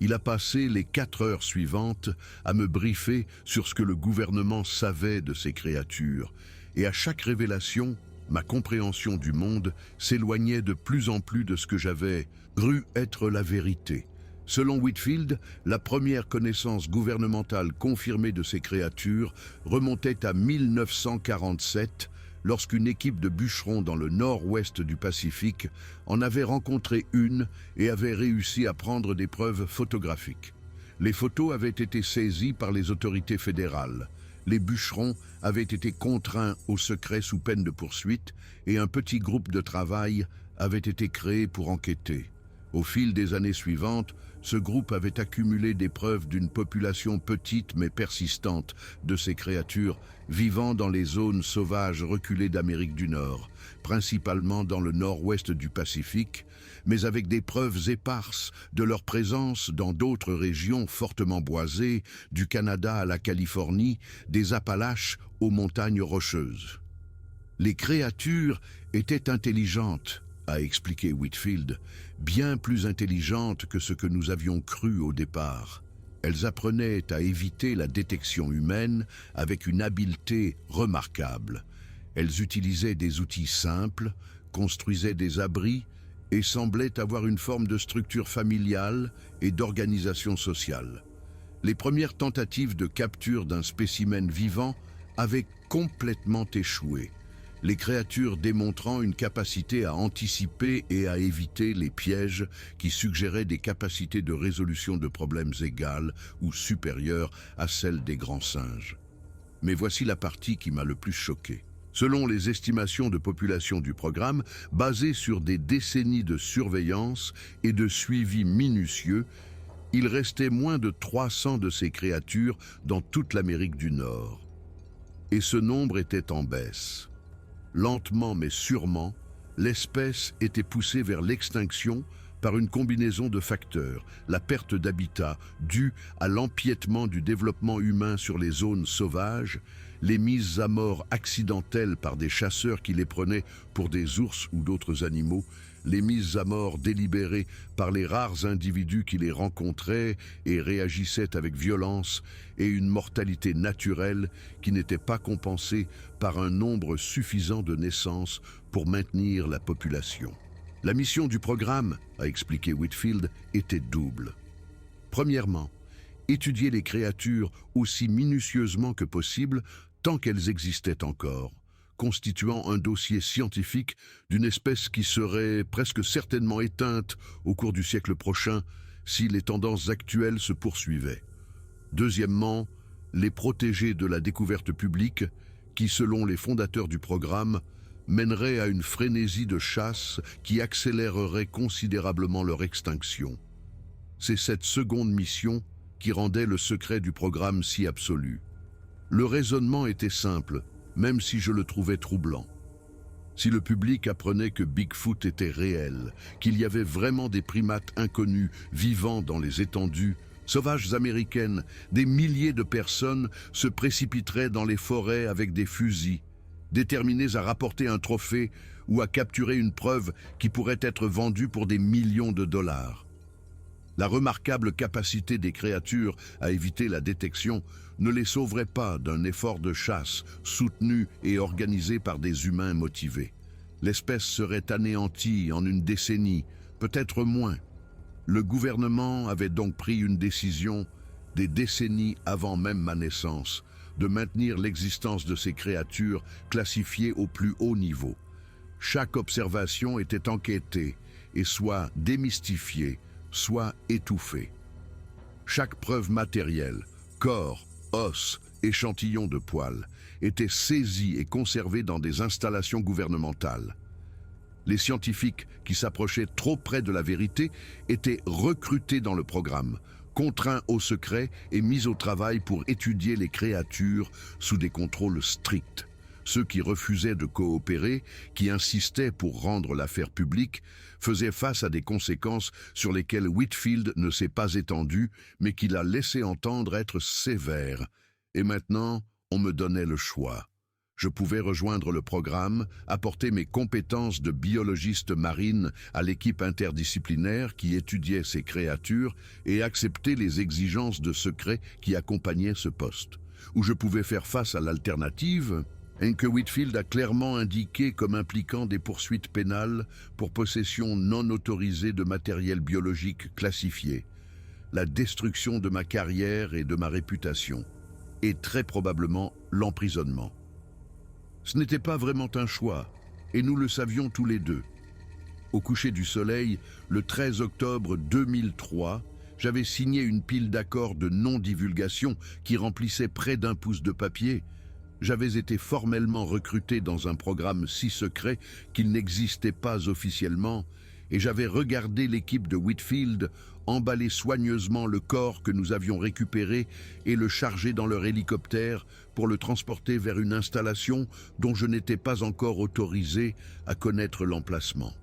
Il a passé les 4 heures suivantes à me briefer sur ce que le gouvernement savait de ces créatures, et à chaque révélation, ma compréhension du monde s'éloignait de plus en plus de ce que j'avais cru être la vérité. Selon Whitfield, la première connaissance gouvernementale confirmée de ces créatures remontait à 1947, lorsqu'une équipe de bûcherons dans le nord-ouest du Pacifique en avait rencontré une et avait réussi à prendre des preuves photographiques. Les photos avaient été saisies par les autorités fédérales. Les bûcherons avaient été contraints au secret sous peine de poursuite et un petit groupe de travail avait été créé pour enquêter. Au fil des années suivantes, ce groupe avait accumulé des preuves d'une population petite mais persistante de ces créatures vivant dans les zones sauvages reculées d'Amérique du Nord, principalement dans le nord-ouest du Pacifique, mais avec des preuves éparses de leur présence dans d'autres régions fortement boisées, du Canada à la Californie, des Appalaches aux montagnes rocheuses. Les créatures étaient intelligentes, a expliqué Whitfield, bien plus intelligentes que ce que nous avions cru au départ. Elles apprenaient à éviter la détection humaine avec une habileté remarquable. Elles utilisaient des outils simples, construisaient des abris et semblaient avoir une forme de structure familiale et d'organisation sociale. Les premières tentatives de capture d'un spécimen vivant avaient complètement échoué, les créatures démontrant une capacité à anticiper et à éviter les pièges qui suggéraient des capacités de résolution de problèmes égales ou supérieures à celles des grands singes. Mais voici la partie qui m'a le plus choqué. Selon les estimations de population du programme, basées sur des décennies de surveillance et de suivi minutieux, il restait moins de 300 de ces créatures dans toute l'Amérique du Nord. Et ce nombre était en baisse. Lentement mais sûrement, l'espèce était poussée vers l'extinction par une combinaison de facteurs, la perte d'habitat due à l'empiètement du développement humain sur les zones sauvages, les mises à mort accidentelles par des chasseurs qui les prenaient pour des ours ou d'autres animaux, les mises à mort délibérées par les rares individus qui les rencontraient et réagissaient avec violence, et une mortalité naturelle qui n'était pas compensée par un nombre suffisant de naissances pour maintenir la population. La mission du programme, a expliqué Whitfield, était double. Premièrement, étudier les créatures aussi minutieusement que possible tant qu'elles existaient encore, constituant un dossier scientifique d'une espèce qui serait presque certainement éteinte au cours du siècle prochain si les tendances actuelles se poursuivaient. Deuxièmement, les protéger de la découverte publique qui, selon les fondateurs du programme, mènerait à une frénésie de chasse qui accélérerait considérablement leur extinction. C'est cette seconde mission qui rendait le secret du programme si absolu. Le raisonnement était simple, même si je le trouvais troublant. Si le public apprenait que Bigfoot était réel, qu'il y avait vraiment des primates inconnus vivant dans les étendues sauvages américaines, des milliers de personnes se précipiteraient dans les forêts avec des fusils, déterminées à rapporter un trophée ou à capturer une preuve qui pourrait être vendue pour des millions de dollars. La remarquable capacité des créatures à éviter la détection ne les sauverait pas d'un effort de chasse soutenu et organisé par des humains motivés. L'espèce serait anéantie en une décennie, peut-être moins. Le gouvernement avait donc pris une décision, des décennies avant même ma naissance, de maintenir l'existence de ces créatures classifiées au plus haut niveau. Chaque observation était enquêtée et soit démystifiée, soit étouffée. Chaque preuve matérielle, corps, os, échantillons de poils, était saisie et conservée dans des installations gouvernementales. Les scientifiques qui s'approchaient trop près de la vérité étaient recrutés dans le programme, contraints au secret et mis au travail pour étudier les créatures sous des contrôles stricts. Ceux qui refusaient de coopérer, qui insistaient pour rendre l'affaire publique, faisaient face à des conséquences sur lesquelles Whitfield ne s'est pas étendu, mais qu'il a laissé entendre être sévères, Et maintenant, on me donnait le choix. Je pouvais rejoindre le programme, apporter mes compétences de biologiste marine à l'équipe interdisciplinaire qui étudiait ces créatures et accepter les exigences de secret qui accompagnaient ce poste. Ou je pouvais faire face à l'alternative, que Whitfield a clairement indiqué comme impliquant des poursuites pénales pour possession non autorisée de matériel biologique classifié, la destruction de ma carrière et de ma réputation, et très probablement l'emprisonnement. Ce n'était pas vraiment un choix, et nous le savions tous les deux. Au coucher du soleil, le 13 octobre 2003, j'avais signé une pile d'accords de non-divulgation qui remplissait près d'1 pouce de papier. J'avais été formellement recruté dans un programme si secret qu'il n'existait pas officiellement, et j'avais regardé l'équipe de Whitfield emballer soigneusement le corps que nous avions récupéré et le charger dans leur hélicoptère pour le transporter vers une installation dont je n'étais pas encore autorisé à connaître l'emplacement.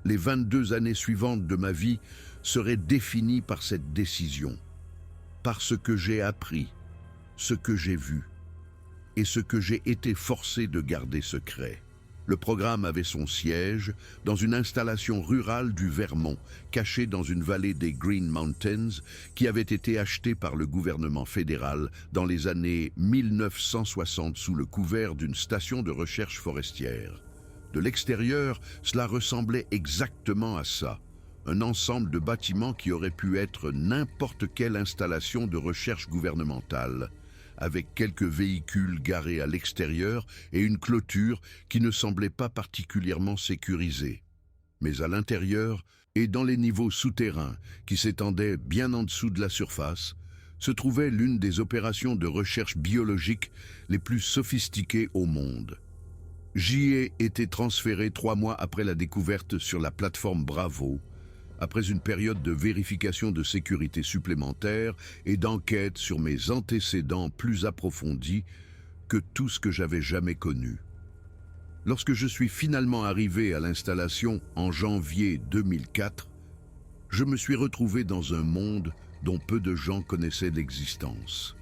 Les 22 années suivantes de ma vie seraient définies par cette décision, par ce que j'ai appris, ce que j'ai vu et ce que j'ai été forcé de garder secret. Le programme avait son siège dans une installation rurale du Vermont, cachée dans une vallée des Green Mountains, qui avait été achetée par le gouvernement fédéral dans les années 1960 sous le couvert d'une station de recherche forestière. De l'extérieur, cela ressemblait exactement à ça. Un ensemble de bâtiments qui aurait pu être n'importe quelle installation de recherche gouvernementale, avec quelques véhicules garés à l'extérieur et une clôture qui ne semblait pas particulièrement sécurisée. Mais à l'intérieur, et dans les niveaux souterrains qui s'étendaient bien en dessous de la surface, se trouvait l'une des opérations de recherche biologique les plus sophistiquées au monde. J'y ai été transféré 3 mois après la découverte sur la plateforme Bravo, après une période de vérification de sécurité supplémentaire et d'enquête sur mes antécédents plus approfondis que tout ce que j'avais jamais connu. Lorsque je suis finalement arrivé à l'installation en janvier 2004, je me suis retrouvé dans un monde dont peu de gens connaissaient l'existence.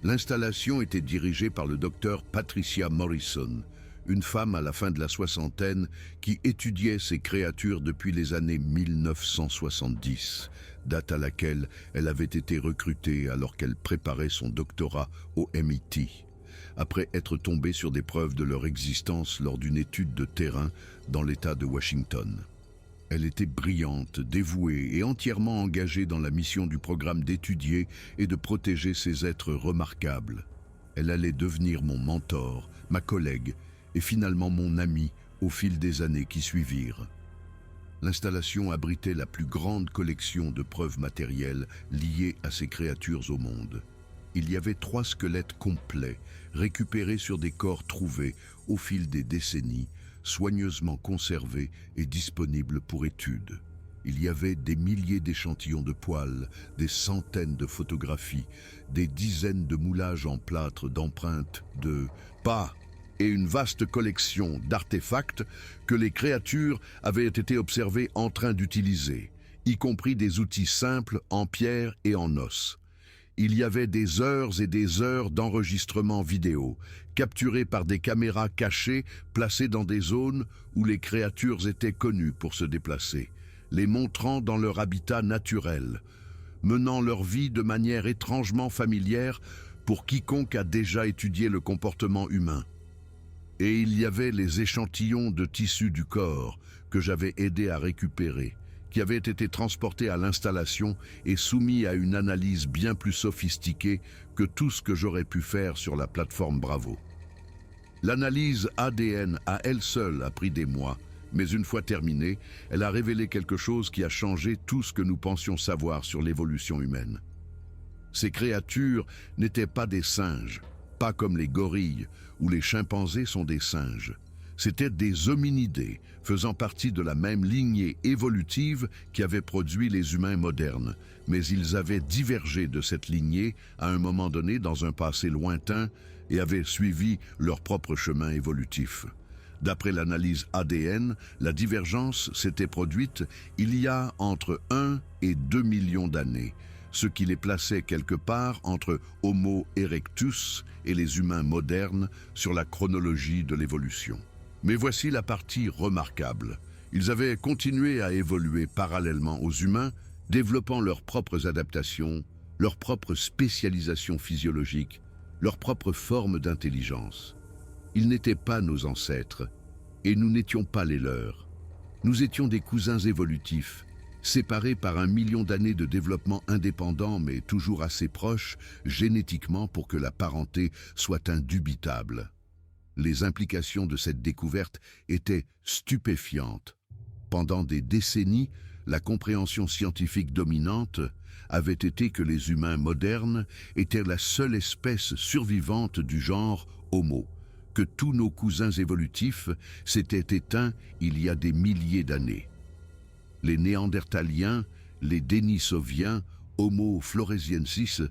L'installation était dirigée par le docteur Patricia Morrison, une femme à la fin de la soixantaine qui étudiait ces créatures depuis les années 1970, date à laquelle elle avait été recrutée alors qu'elle préparait son doctorat au MIT, après être tombée sur des preuves de leur existence lors d'une étude de terrain dans l'État de Washington. Elle était brillante, dévouée et entièrement engagée dans la mission du programme d'étudier et de protéger ces êtres remarquables. Elle allait devenir mon mentor, ma collègue, et finalement mon ami au fil des années qui suivirent. L'installation abritait la plus grande collection de preuves matérielles liées à ces créatures au monde. Il y avait 3 squelettes complets, récupérés sur des corps trouvés au fil des décennies, soigneusement conservés et disponibles pour étude. Il y avait des milliers d'échantillons de poils, des centaines de photographies, des dizaines de moulages en plâtre d'empreintes de pas et une vaste collection d'artefacts que les créatures avaient été observées en train d'utiliser, y compris des outils simples en pierre et en os. Il y avait des heures et des heures d'enregistrement vidéo, capturés par des caméras cachées placées dans des zones où les créatures étaient connues pour se déplacer, les montrant dans leur habitat naturel, menant leur vie de manière étrangement familière pour quiconque a déjà étudié le comportement humain. Et il y avait les échantillons de tissu du corps que j'avais aidé à récupérer, qui avaient été transportés à l'installation et soumis à une analyse bien plus sophistiquée que tout ce que j'aurais pu faire sur la plateforme Bravo. L'analyse ADN à elle seule a pris des mois, mais une fois terminée, elle a révélé quelque chose qui a changé tout ce que nous pensions savoir sur l'évolution humaine. Ces créatures n'étaient pas des singes, pas comme les gorilles ou les chimpanzés sont des singes. C'étaient des hominidés, faisant partie de la même lignée évolutive qui avait produit les humains modernes, mais ils avaient divergé de cette lignée à un moment donné dans un passé lointain et avaient suivi leur propre chemin évolutif. D'après l'analyse ADN, la divergence s'était produite il y a entre 1 et 2 millions d'années, ce qui les plaçait quelque part entre Homo erectus et les humains modernes sur la chronologie de l'évolution. Mais voici la partie remarquable. Ils avaient continué à évoluer parallèlement aux humains, développant leurs propres adaptations, leurs propres spécialisations physiologiques, leurs propres formes d'intelligence. Ils n'étaient pas nos ancêtres, et nous n'étions pas les leurs. Nous étions des cousins évolutifs, séparés par 1 million d'années de développement indépendant mais toujours assez proches génétiquement pour que la parenté soit indubitable. Les implications de cette découverte étaient stupéfiantes. Pendant des décennies, la compréhension scientifique dominante avait été que les humains modernes étaient la seule espèce survivante du genre Homo, que tous nos cousins évolutifs s'étaient éteints il y a des milliers d'années. Les Néandertaliens, les Denisoviens, Homo floresiensis,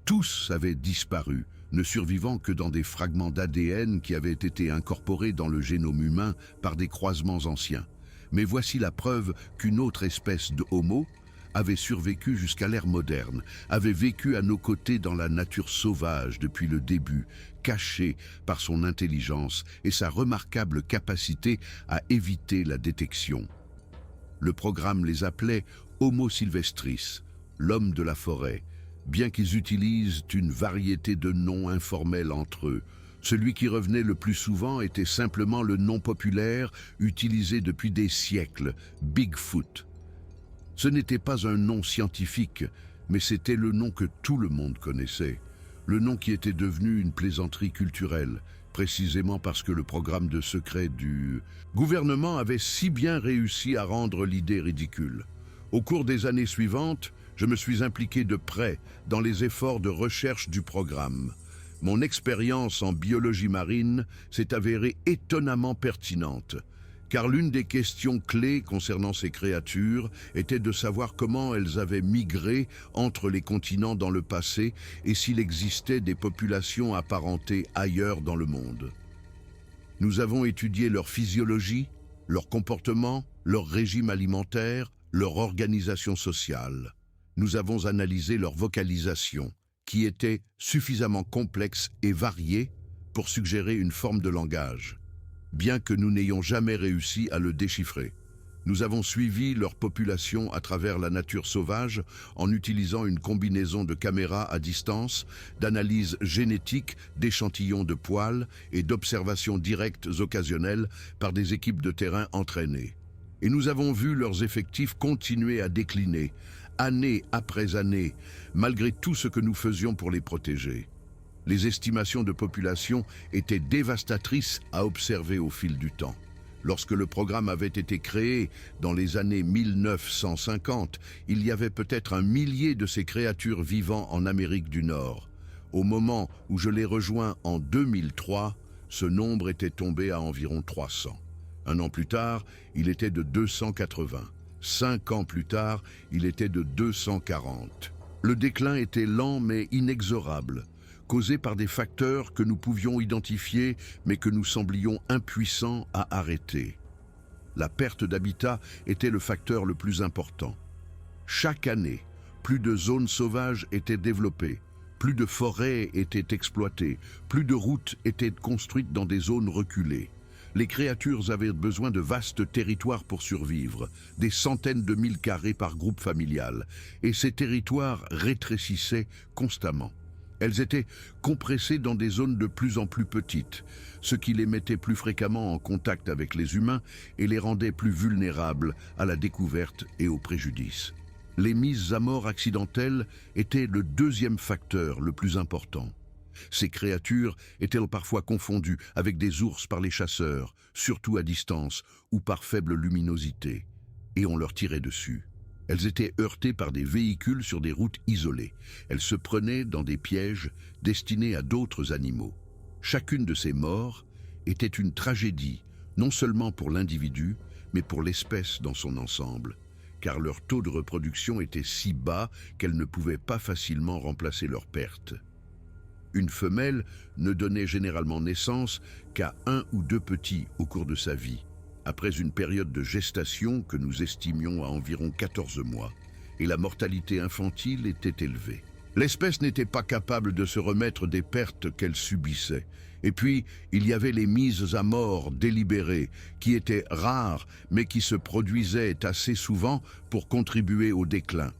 tous avaient disparu, ne survivant que dans des fragments d'ADN qui avaient été incorporés dans le génome humain par des croisements anciens. Mais voici la preuve qu'une autre espèce de Homo avait survécu jusqu'à l'ère moderne, avait vécu à nos côtés dans la nature sauvage depuis le début, caché par son intelligence et sa remarquable capacité à éviter la détection. Le programme les appelait Homo sylvestris, l'homme de la forêt, bien qu'ils utilisent une variété de noms informels entre eux. Celui qui revenait le plus souvent était simplement le nom populaire utilisé depuis des siècles, Bigfoot. Ce n'était pas un nom scientifique, mais c'était le nom que tout le monde connaissait, le nom qui était devenu une plaisanterie culturelle, précisément parce que le programme de secret du gouvernement avait si bien réussi à rendre l'idée ridicule. Au cours des années suivantes, je me suis impliqué de près dans les efforts de recherche du programme. Mon expérience en biologie marine s'est avérée étonnamment pertinente, car l'une des questions clés concernant ces créatures était de savoir comment elles avaient migré entre les continents dans le passé et s'il existait des populations apparentées ailleurs dans le monde. Nous avons étudié leur physiologie, leur comportement, leur régime alimentaire, leur organisation sociale. Nous avons analysé leur vocalisation, qui était suffisamment complexe et variée pour suggérer une forme de langage, bien que nous n'ayons jamais réussi à le déchiffrer. Nous avons suivi leur population à travers la nature sauvage en utilisant une combinaison de caméras à distance, d'analyses génétiques, d'échantillons de poils et d'observations directes occasionnelles par des équipes de terrain entraînées. Et nous avons vu leurs effectifs continuer à décliner, année après année, malgré tout ce que nous faisions pour les protéger. Les estimations de population étaient dévastatrices à observer au fil du temps. Lorsque le programme avait été créé dans les années 1950, il y avait peut-être 1 millier de ces créatures vivant en Amérique du Nord. Au moment où je les rejoins en 2003, ce nombre était tombé à environ 300. 1 an plus tard, il était de 280. 5 ans plus tard, il était de 240. Le déclin était lent mais inexorable, causé par des facteurs que nous pouvions identifier mais que nous semblions impuissants à arrêter. La perte d'habitat était le facteur le plus important. Chaque année, plus de zones sauvages étaient développées, plus de forêts étaient exploitées, plus de routes étaient construites dans des zones reculées. Les créatures avaient besoin de vastes territoires pour survivre, des centaines de milles carrés par groupe familial, et ces territoires rétrécissaient constamment. Elles étaient compressées dans des zones de plus en plus petites, ce qui les mettait plus fréquemment en contact avec les humains et les rendait plus vulnérables à la découverte et au préjudice. Les mises à mort accidentelles étaient le 2e facteur le plus important. Ces créatures étaient parfois confondues avec des ours par les chasseurs, surtout à distance ou par faible luminosité, et on leur tirait dessus. Elles étaient heurtées par des véhicules sur des routes isolées. Elles se prenaient dans des pièges destinés à d'autres animaux. Chacune de ces morts était une tragédie, non seulement pour l'individu, mais pour l'espèce dans son ensemble, car leur taux de reproduction était si bas qu'elles ne pouvaient pas facilement remplacer leurs pertes. Une femelle ne donnait généralement naissance qu'à 1 ou 2 petits au cours de sa vie. Après une période de gestation que nous estimions à environ 14 mois, et la mortalité infantile était élevée. L'espèce n'était pas capable de se remettre des pertes qu'elle subissait. Et puis, il y avait les mises à mort délibérées, qui étaient rares, mais qui se produisaient assez souvent pour contribuer au déclin.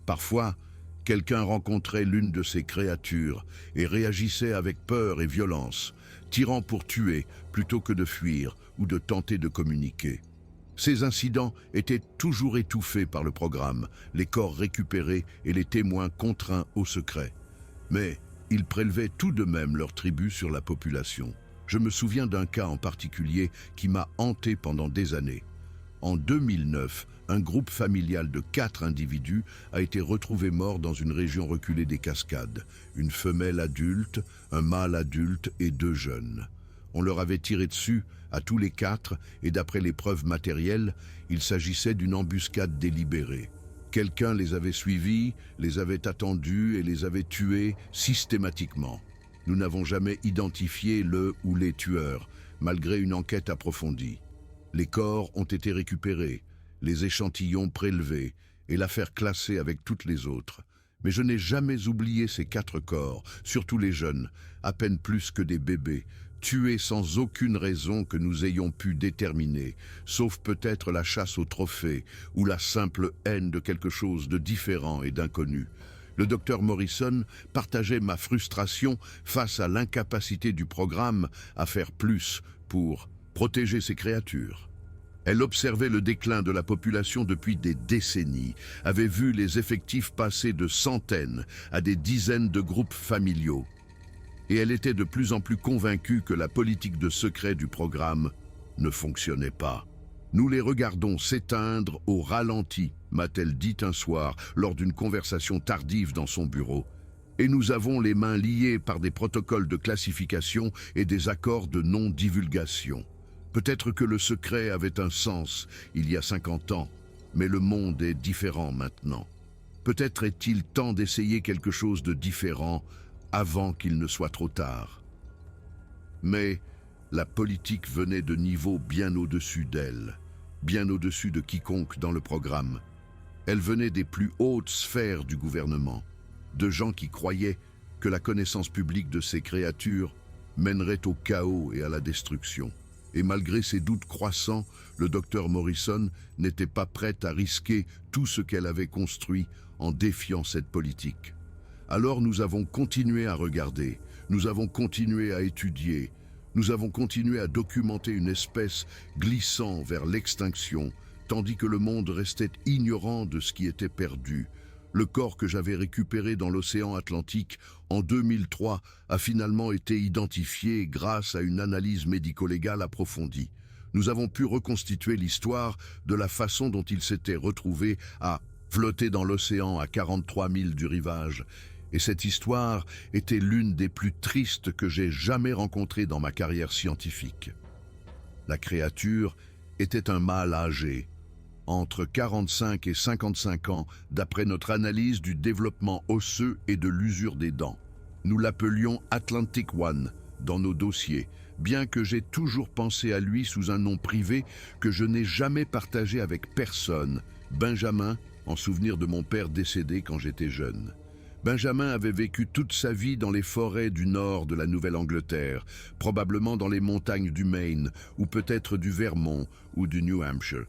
Parfois, quelqu'un rencontrait l'une de ces créatures et réagissait avec peur et violence, tirant pour tuer plutôt que de fuir ou de tenter de communiquer. Ces incidents étaient toujours étouffés par le programme, les corps récupérés et les témoins contraints au secret. Mais ils prélevaient tout de même leur tribut sur la population. Je me souviens d'un cas en particulier qui m'a hanté pendant des années. En 2009, un groupe familial de 4 individus a été retrouvé mort dans une région reculée des Cascades. Une femelle adulte, un mâle adulte et 2 jeunes. On leur avait tiré dessus à tous les 4 et d'après les preuves matérielles, il s'agissait d'une embuscade délibérée. Quelqu'un les avait suivis, les avait attendus et les avait tués systématiquement. Nous n'avons jamais identifié le ou les tueurs, malgré une enquête approfondie. Les corps ont été récupérés, les échantillons prélevés et l'affaire classée avec toutes les autres. Mais je n'ai jamais oublié ces 4 corps, surtout les jeunes, à peine plus que des bébés, tués sans aucune raison que nous ayons pu déterminer, sauf peut-être la chasse aux trophées ou la simple haine de quelque chose de différent et d'inconnu. Le docteur Morrison partageait ma frustration face à l'incapacité du programme à faire plus pour protéger ces créatures. Elle observait le déclin de la population depuis des décennies, avait vu les effectifs passer de centaines à des dizaines de groupes familiaux. Et elle était de plus en plus convaincue que la politique de secret du programme ne fonctionnait pas. Nous les regardons s'éteindre au ralenti, m'a-t-elle dit un soir lors d'une conversation tardive dans son bureau. Et nous avons les mains liées par des protocoles de classification et des accords de non-divulgation. Peut-être que le secret avait un sens il y a 50 ans, mais le monde est différent maintenant. Peut-être est-il temps d'essayer quelque chose de différent avant qu'il ne soit trop tard. Mais la politique venait de niveaux bien au-dessus d'elle, bien au-dessus de quiconque dans le programme. Elle venait des plus hautes sphères du gouvernement, de gens qui croyaient que la connaissance publique de ces créatures mènerait au chaos et à la destruction. Et malgré ses doutes croissants, le docteur Morrison n'était pas prêt à risquer tout ce qu'elle avait construit en défiant cette politique. Alors nous avons continué à regarder, nous avons continué à étudier, nous avons continué à documenter une espèce glissant vers l'extinction, tandis que le monde restait ignorant de ce qui était perdu. Le corps que j'avais récupéré dans l'océan Atlantique en 2003 a finalement été identifié grâce à une analyse médico-légale approfondie. Nous avons pu reconstituer l'histoire de la façon dont il s'était retrouvé à flotter dans l'océan à 43 milles du rivage. Et cette histoire était l'une des plus tristes que j'ai jamais rencontrées dans ma carrière scientifique. La créature était un mâle âgé, entre 45 et 55 ans, d'après notre analyse du développement osseux et de l'usure des dents. Nous l'appelions Atlantic One dans nos dossiers, bien que j'ai toujours pensé à lui sous un nom privé que je n'ai jamais partagé avec personne, Benjamin, en souvenir de mon père décédé quand j'étais jeune. Benjamin avait vécu toute sa vie dans les forêts du nord de la Nouvelle-Angleterre, probablement dans les montagnes du Maine, ou peut-être du Vermont ou du New Hampshire.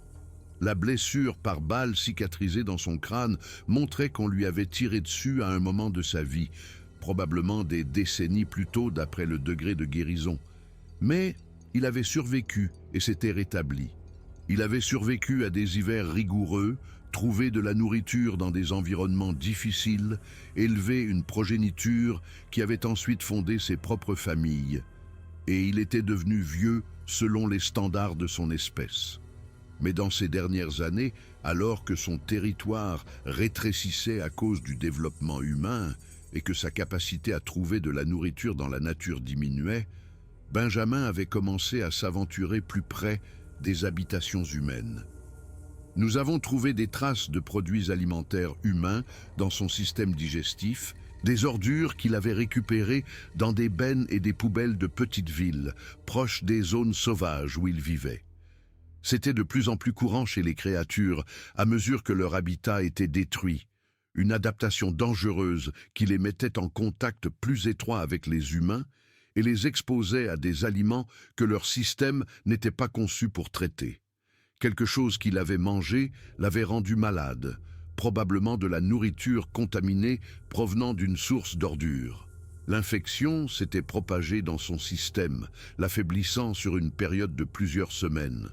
La blessure par balle cicatrisée dans son crâne montrait qu'on lui avait tiré dessus à un moment de sa vie, probablement des décennies plus tôt d'après le degré de guérison. Mais il avait survécu et s'était rétabli. Il avait survécu à des hivers rigoureux, trouvé de la nourriture dans des environnements difficiles, élevé une progéniture qui avait ensuite fondé ses propres familles. Et il était devenu vieux selon les standards de son espèce. Mais dans ces dernières années, alors que son territoire rétrécissait à cause du développement humain et que sa capacité à trouver de la nourriture dans la nature diminuait, Benjamin avait commencé à s'aventurer plus près des habitations humaines. Nous avons trouvé des traces de produits alimentaires humains dans son système digestif, des ordures qu'il avait récupérées dans des bennes et des poubelles de petites villes, proches des zones sauvages où il vivait. C'était de plus en plus courant chez les créatures à mesure que leur habitat était détruit. Une adaptation dangereuse qui les mettait en contact plus étroit avec les humains et les exposait à des aliments que leur système n'était pas conçu pour traiter. Quelque chose qu'il avait mangé l'avait rendu malade, probablement de la nourriture contaminée provenant d'une source d'ordures. L'infection s'était propagée dans son système, l'affaiblissant sur une période de plusieurs semaines.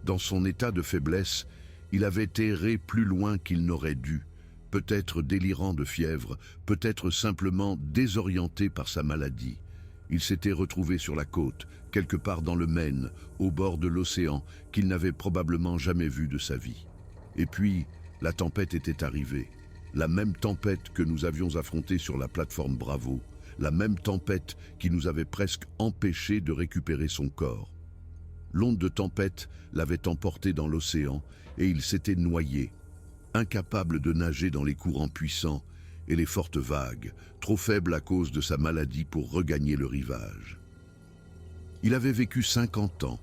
Dans son état de faiblesse, il avait erré plus loin qu'il n'aurait dû, peut-être délirant de fièvre, peut-être simplement désorienté par sa maladie. Il s'était retrouvé sur la côte, quelque part dans le Maine, au bord de l'océan, qu'il n'avait probablement jamais vu de sa vie. Et puis, la tempête était arrivée. La même tempête que nous avions affrontée sur la plateforme Bravo. La même tempête qui nous avait presque empêché de récupérer son corps. L'onde de tempête l'avait emporté dans l'océan et il s'était noyé, incapable de nager dans les courants puissants et les fortes vagues, trop faible à cause de sa maladie pour regagner le rivage. Il avait vécu 50 ans,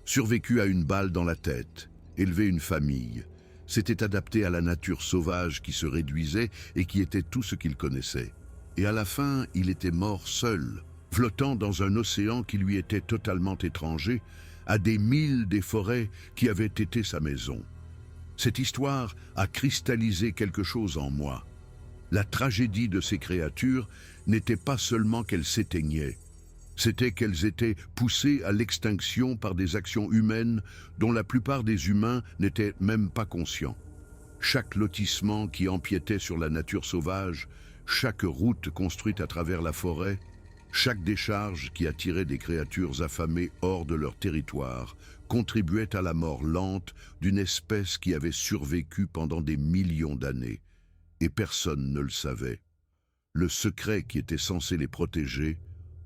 survécu à une balle dans la tête, élevé une famille, s'était adapté à la nature sauvage qui se réduisait et qui était tout ce qu'il connaissait. Et à la fin, il était mort seul, flottant dans un océan qui lui était totalement étranger, à des milles des forêts qui avaient été sa maison. Cette histoire a cristallisé quelque chose en moi. La tragédie de ces créatures n'était pas seulement qu'elles s'éteignaient, c'était qu'elles étaient poussées à l'extinction par des actions humaines dont la plupart des humains n'étaient même pas conscients. Chaque lotissement qui empiétait sur la nature sauvage, chaque route construite à travers la forêt, chaque décharge qui attirait des créatures affamées hors de leur territoire contribuait à la mort lente d'une espèce qui avait survécu pendant des millions d'années. Et personne ne le savait. Le secret qui était censé les protéger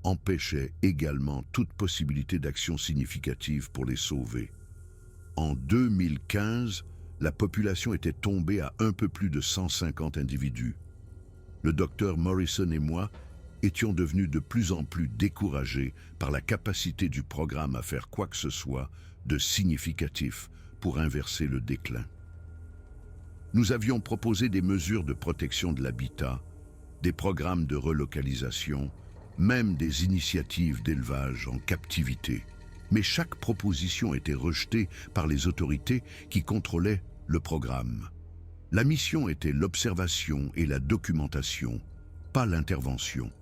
empêchait également toute possibilité d'action significative pour les sauver. En 2015, la population était tombée à un peu plus de 150 individus. Le docteur Morrison et moi étions devenus de plus en plus découragés par la capacité du programme à faire quoi que ce soit de significatif pour inverser le déclin. Nous avions proposé des mesures de protection de l'habitat, des programmes de relocalisation, même des initiatives d'élevage en captivité. Mais chaque proposition était rejetée par les autorités qui contrôlaient le programme. La mission était l'observation et la documentation, pas l'intervention.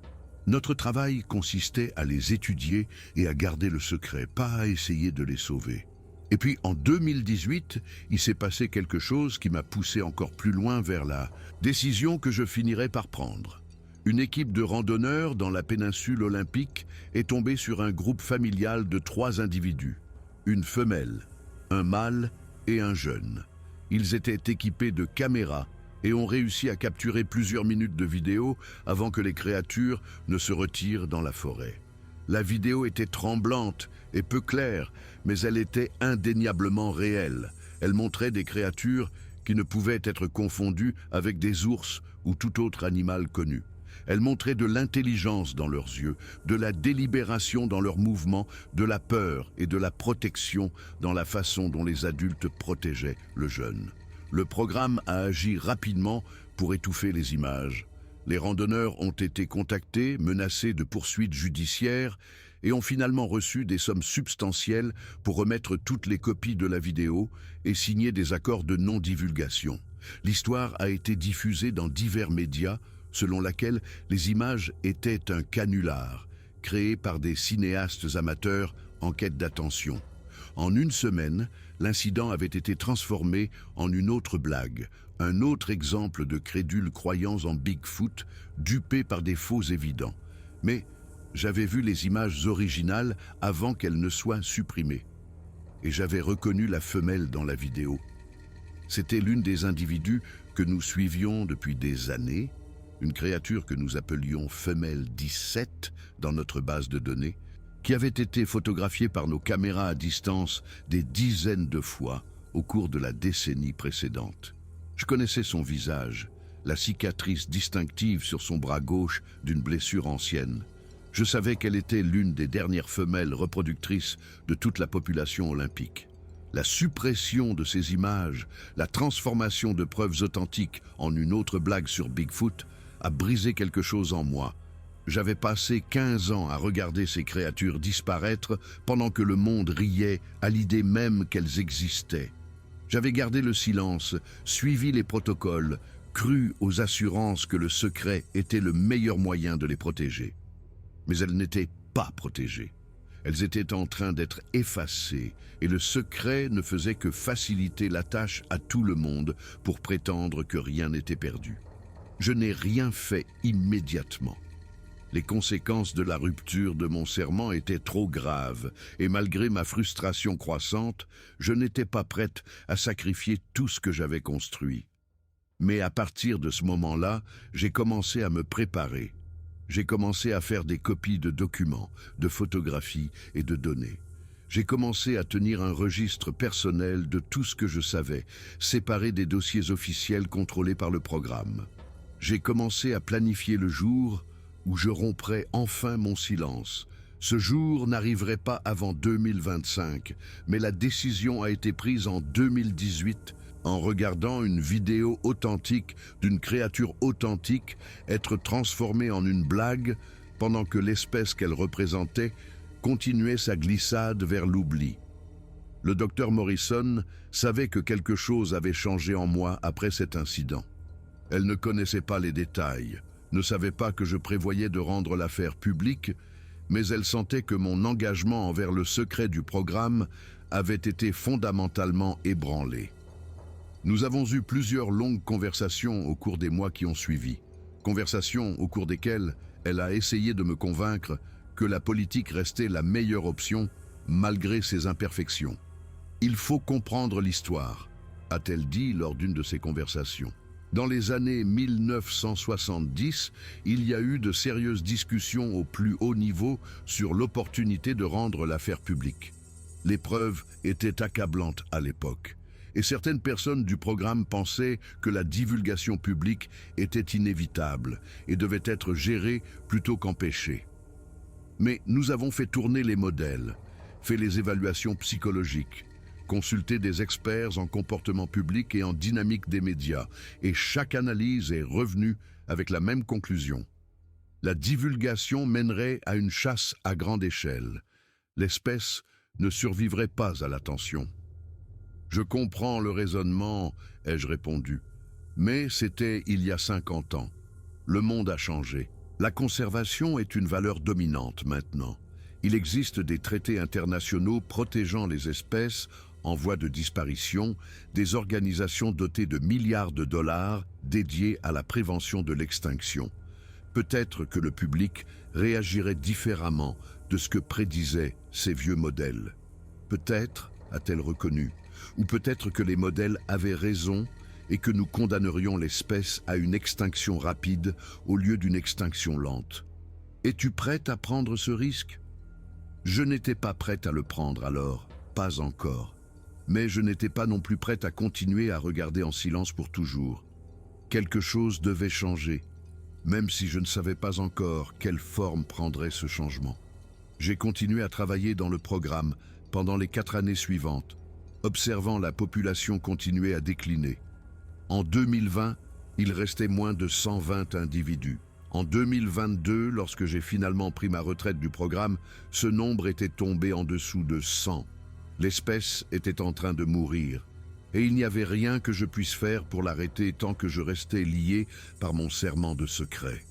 Notre travail consistait à les étudier et à garder le secret, pas à essayer de les sauver. Et puis en 2018, il s'est passé quelque chose qui m'a poussé encore plus loin vers la décision que je finirais par prendre. Une équipe de randonneurs dans la péninsule olympique est tombée sur un groupe familial de 3 individus, une femelle, un mâle et un jeune. Ils étaient équipés de caméras et ont réussi à capturer plusieurs minutes de vidéo avant que les créatures ne se retirent dans la forêt. La vidéo était tremblante et peu claire, mais elle était indéniablement réelle. Elle montrait des créatures qui ne pouvaient être confondues avec des ours ou tout autre animal connu. Elle montrait de l'intelligence dans leurs yeux, de la délibération dans leurs mouvements, de la peur et de la protection dans la façon dont les adultes protégeaient le jeune. Le programme a agi rapidement pour étouffer les images. Les randonneurs ont été contactés, menacés de poursuites judiciaires et ont finalement reçu des sommes substantielles pour remettre toutes les copies de la vidéo et signer des accords de non-divulgation. L'histoire a été diffusée dans divers médias, selon laquelle les images étaient un canular, créé par des cinéastes amateurs en quête d'attention. En une semaine, l'incident avait été transformé en une autre blague, un autre exemple de crédules croyants en Bigfoot, dupés par des faux évidents. Mais j'avais vu les images originales avant qu'elles ne soient supprimées. Et j'avais reconnu la femelle dans la vidéo. C'était l'une des individus que nous suivions depuis des années, une créature que nous appelions femelle 17 dans notre base de données, qui avait été photographiée par nos caméras à distance des dizaines de fois au cours de la décennie précédente. Je connaissais son visage, la cicatrice distinctive sur son bras gauche d'une blessure ancienne. Je savais qu'elle était l'une des dernières femelles reproductrices de toute la population olympique. La suppression de ces images, la transformation de preuves authentiques en une autre blague sur Bigfoot a brisé quelque chose en moi. J'avais passé 15 ans à regarder ces créatures disparaître pendant que le monde riait à l'idée même qu'elles existaient. J'avais gardé le silence, suivi les protocoles, cru aux assurances que le secret était le meilleur moyen de les protéger. Mais elles n'étaient pas protégées. Elles étaient en train d'être effacées et le secret ne faisait que faciliter la tâche à tout le monde pour prétendre que rien n'était perdu. Je n'ai rien fait immédiatement. Les conséquences de la rupture de mon serment étaient trop graves et malgré ma frustration croissante, je n'étais pas prête à sacrifier tout ce que j'avais construit. Mais à partir de ce moment-là, j'ai commencé à me préparer. J'ai commencé à faire des copies de documents, de photographies et de données. J'ai commencé à tenir un registre personnel de tout ce que je savais, séparé des dossiers officiels contrôlés par le programme. J'ai commencé à planifier le jour où je romprais enfin mon silence. Ce jour n'arriverait pas avant 2025, mais la décision a été prise en 2018 en regardant une vidéo authentique d'une créature authentique être transformée en une blague pendant que l'espèce qu'elle représentait continuait sa glissade vers l'oubli. Le docteur Morrison savait que quelque chose avait changé en moi après cet incident. Elle ne connaissait pas les détails, ne savait pas que je prévoyais de rendre l'affaire publique, mais elle sentait que mon engagement envers le secret du programme avait été fondamentalement ébranlé. Nous avons eu plusieurs longues conversations au cours des mois qui ont suivi, conversations au cours desquelles elle a essayé de me convaincre que la politique restait la meilleure option malgré ses imperfections. « Il faut comprendre l'histoire », a-t-elle dit lors d'une de ces conversations. Dans les années 1970, il y a eu de sérieuses discussions au plus haut niveau sur l'opportunité de rendre l'affaire publique. Les preuves étaient accablantes à l'époque, et certaines personnes du programme pensaient que la divulgation publique était inévitable et devait être gérée plutôt qu'empêchée. Mais nous avons fait tourner les modèles, fait les évaluations psychologiques, consulté des experts en comportement public et en dynamique des médias, et chaque analyse est revenue avec la même conclusion. La divulgation mènerait à une chasse à grande échelle. L'espèce ne survivrait pas à l'attention. « Je comprends le raisonnement », ai-je répondu, mais c'était il y a 50 ans. Le monde a changé. La conservation est une valeur dominante maintenant. Il existe des traités internationaux protégeant les espèces en voie de disparition, des organisations dotées de milliards de dollars dédiées à la prévention de l'extinction. Peut-être que le public réagirait différemment de ce que prédisaient ces vieux modèles. Peut-être, a-t-elle reconnu, ou peut-être que les modèles avaient raison et que nous condamnerions l'espèce à une extinction rapide au lieu d'une extinction lente. Es-tu prête à prendre ce risque ? Je n'étais pas prête à le prendre alors, pas encore. Mais je n'étais pas non plus prête à continuer à regarder en silence pour toujours. Quelque chose devait changer, même si je ne savais pas encore quelle forme prendrait ce changement. J'ai continué à travailler dans le programme pendant les 4 années suivantes, observant la population continuer à décliner. En 2020, il restait moins de 120 individus. En 2022, lorsque j'ai finalement pris ma retraite du programme, ce nombre était tombé en dessous de 100. L'espèce était en train de mourir, et il n'y avait rien que je puisse faire pour l'arrêter tant que je restais lié par mon serment de secret.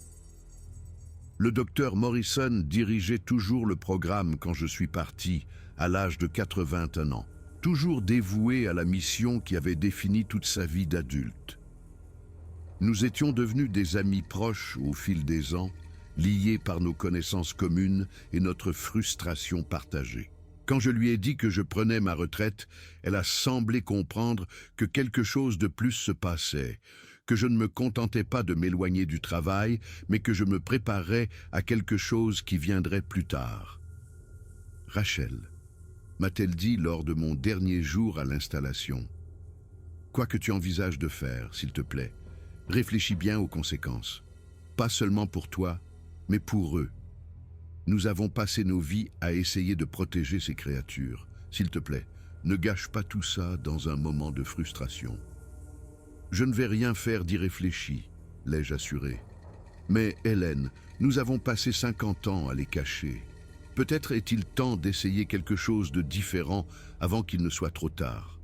Le docteur Morrison dirigeait toujours le programme quand je suis parti, à l'âge de 81 ans, toujours dévoué à la mission qui avait défini toute sa vie d'adulte. Nous étions devenus des amis proches au fil des ans, liés par nos connaissances communes et notre frustration partagée. Quand je lui ai dit que je prenais ma retraite, elle a semblé comprendre que quelque chose de plus se passait, que je ne me contentais pas de m'éloigner du travail, mais que je me préparais à quelque chose qui viendrait plus tard. « Rachel », m'a-t-elle dit lors de mon dernier jour à l'installation, « quoi que tu envisages de faire, s'il te plaît, réfléchis bien aux conséquences. Pas seulement pour toi, mais pour eux. Nous avons passé nos vies à essayer de protéger ces créatures. S'il te plaît, Ne gâche pas tout ça dans un moment de frustration. Je ne vais rien faire d'irréfléchi, l'ai-je assuré. Mais Hélène, nous avons passé 50 ans à les cacher. Peut-être est-il temps d'essayer quelque chose de différent avant qu'il ne soit trop tard.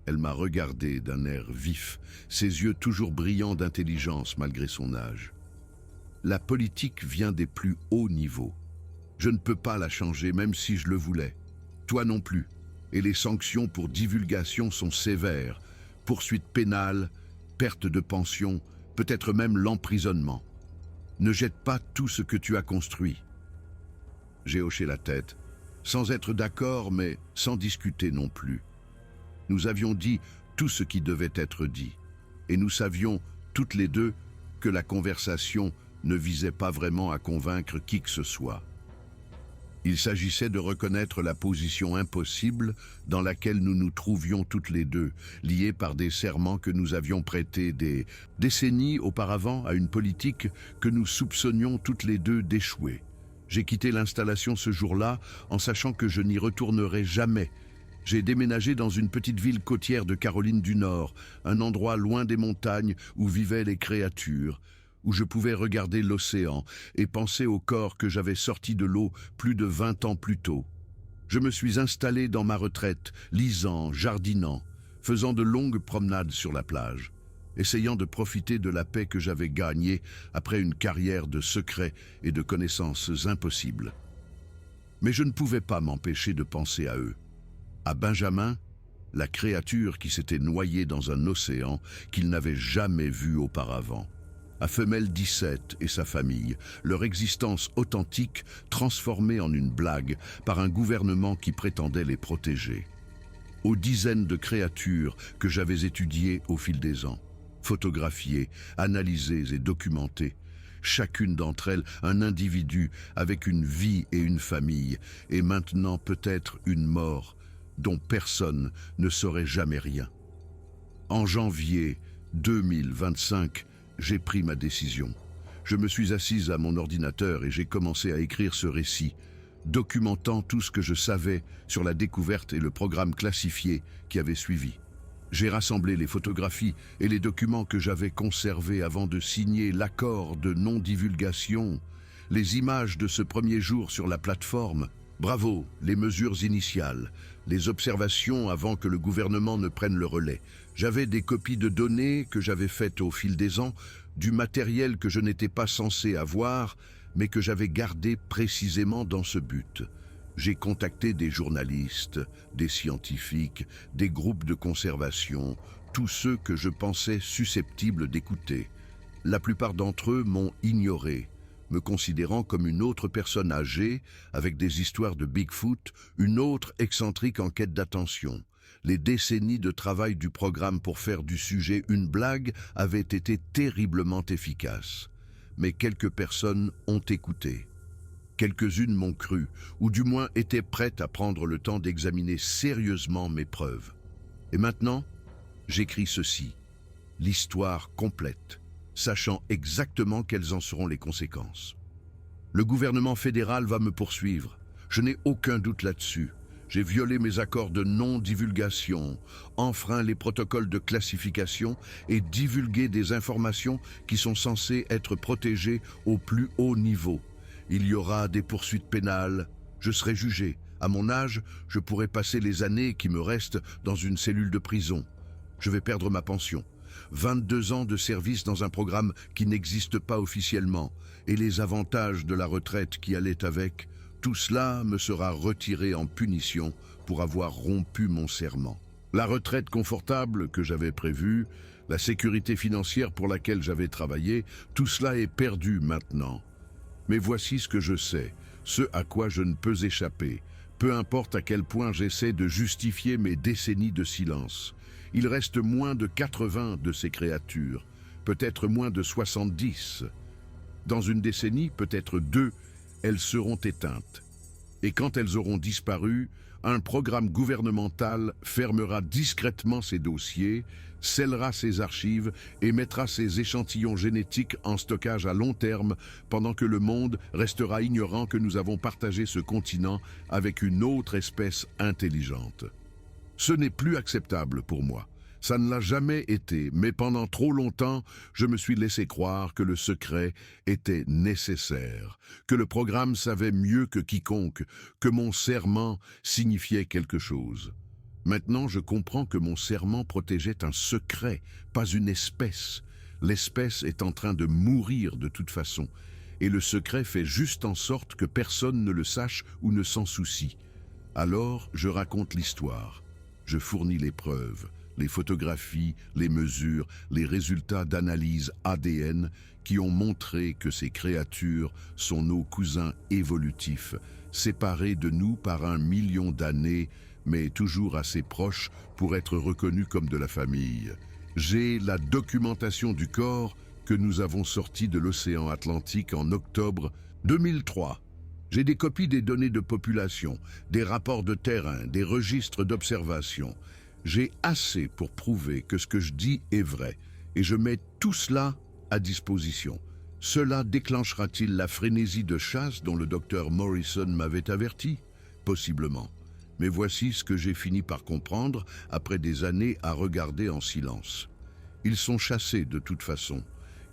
Elle m'a regardé d'un air vif, ses yeux toujours brillants d'intelligence malgré son âge. La politique vient des plus hauts niveaux. Je ne peux pas la changer même si je le voulais. Toi non plus. Et les sanctions pour divulgation sont sévères. Poursuite pénale, perte de pension, peut-être même l'emprisonnement. Ne jette pas tout ce que tu as construit. J'ai hoché la tête, sans être d'accord mais sans discuter non plus. Nous avions dit tout ce qui devait être dit. Et nous savions, toutes les deux, que la conversation ne visait pas vraiment à convaincre qui que ce soit. Il s'agissait de reconnaître la position impossible dans laquelle nous nous trouvions toutes les deux, liées par des serments que nous avions prêtés des décennies auparavant à une politique que nous soupçonnions toutes les deux d'échouer. J'ai quitté l'installation ce jour-là en sachant que je n'y retournerai jamais. J'ai déménagé dans une petite ville côtière de Caroline du Nord, un endroit loin des montagnes où vivaient les créatures, où je pouvais regarder l'océan et penser au corps que j'avais sorti de l'eau plus de 20 ans plus tôt. Je me suis installé dans ma retraite, lisant, jardinant, faisant de longues promenades sur la plage, essayant de profiter de la paix que j'avais gagnée après une carrière de secrets et de connaissances impossibles. Mais je ne pouvais pas m'empêcher de penser à eux. À Benjamin, la créature qui s'était noyée dans un océan qu'il n'avait jamais vu auparavant. À Femelle 17 et sa famille, leur existence authentique transformée en une blague par un gouvernement qui prétendait les protéger. Aux dizaines de créatures que j'avais étudiées au fil des ans, photographiées, analysées et documentées, chacune d'entre elles un individu avec une vie et une famille, et maintenant peut-être une mort dont personne ne saurait jamais rien. En janvier 2025, j'ai pris ma décision. Je me suis assise à mon ordinateur et j'ai commencé à écrire ce récit, documentant tout ce que je savais sur la découverte et le programme classifié qui avait suivi. J'ai rassemblé les photographies et les documents que j'avais conservés avant de signer l'accord de non-divulgation, les images de ce premier jour sur la plateforme. Bravo, les mesures initiales, les observations avant que le gouvernement ne prenne le relais. J'avais des copies de données que j'avais faites au fil des ans, du matériel que je n'étais pas censé avoir, mais que j'avais gardé précisément dans ce but. J'ai contacté des journalistes, des scientifiques, des groupes de conservation, tous ceux que je pensais susceptibles d'écouter. La plupart d'entre eux m'ont ignoré, me considérant comme une autre personne âgée, avec des histoires de Bigfoot, une autre excentrique en quête d'attention. Les décennies de travail du programme pour faire du sujet une blague avaient été terriblement efficaces. Mais quelques personnes ont écouté. Quelques-unes m'ont cru, ou du moins étaient prêtes à prendre le temps d'examiner sérieusement mes preuves. Et maintenant, j'écris ceci, l'histoire complète, sachant exactement quelles en seront les conséquences. Le gouvernement fédéral va me poursuivre. Je n'ai aucun doute là-dessus. J'ai violé mes accords de non-divulgation, enfreint les protocoles de classification et divulgué des informations qui sont censées être protégées au plus haut niveau. Il y aura des poursuites pénales. Je serai jugé. À mon âge, je pourrai passer les années qui me restent dans une cellule de prison. Je vais perdre ma pension. 22 ans de service dans un programme qui n'existe pas officiellement, et les avantages de la retraite qui allaient avec, tout cela me sera retiré en punition pour avoir rompu mon serment. La retraite confortable que j'avais prévue, la sécurité financière pour laquelle j'avais travaillé, tout cela est perdu maintenant. Mais voici ce que je sais, ce à quoi je ne peux échapper, peu importe à quel point j'essaie de justifier mes décennies de silence. Il reste moins de 80 de ces créatures, peut-être moins de 70. Dans une décennie, peut-être 2, elles seront éteintes. Et quand elles auront disparu, un programme gouvernemental fermera discrètement ces dossiers, scellera ses archives et mettra ses échantillons génétiques en stockage à long terme pendant que le monde restera ignorant que nous avons partagé ce continent avec une autre espèce intelligente. Ce n'est plus acceptable pour moi. Ça ne l'a jamais été, mais pendant trop longtemps, je me suis laissé croire que le secret était nécessaire, que le programme savait mieux que quiconque, que mon serment signifiait quelque chose. Maintenant, je comprends que mon serment protégeait un secret, pas une espèce. L'espèce est en train de mourir de toute façon, et le secret fait juste en sorte que personne ne le sache ou ne s'en soucie. Alors, je raconte l'histoire. Je fournis les preuves, les photographies, les mesures, les résultats d'analyse ADN qui ont montré que ces créatures sont nos cousins évolutifs, séparés de nous par 1 million d'années, mais toujours assez proches pour être reconnus comme de la famille. J'ai la documentation du corps que nous avons sorti de l'océan Atlantique en octobre 2003. J'ai des copies des données de population, des rapports de terrain, des registres d'observation. J'ai assez pour prouver que ce que je dis est vrai, et je mets tout cela à disposition. Cela déclenchera-t-il la frénésie de chasse dont le docteur Morrison m'avait averti? Possiblement. Mais voici ce que j'ai fini par comprendre après des années à regarder en silence. Ils sont chassés de toute façon.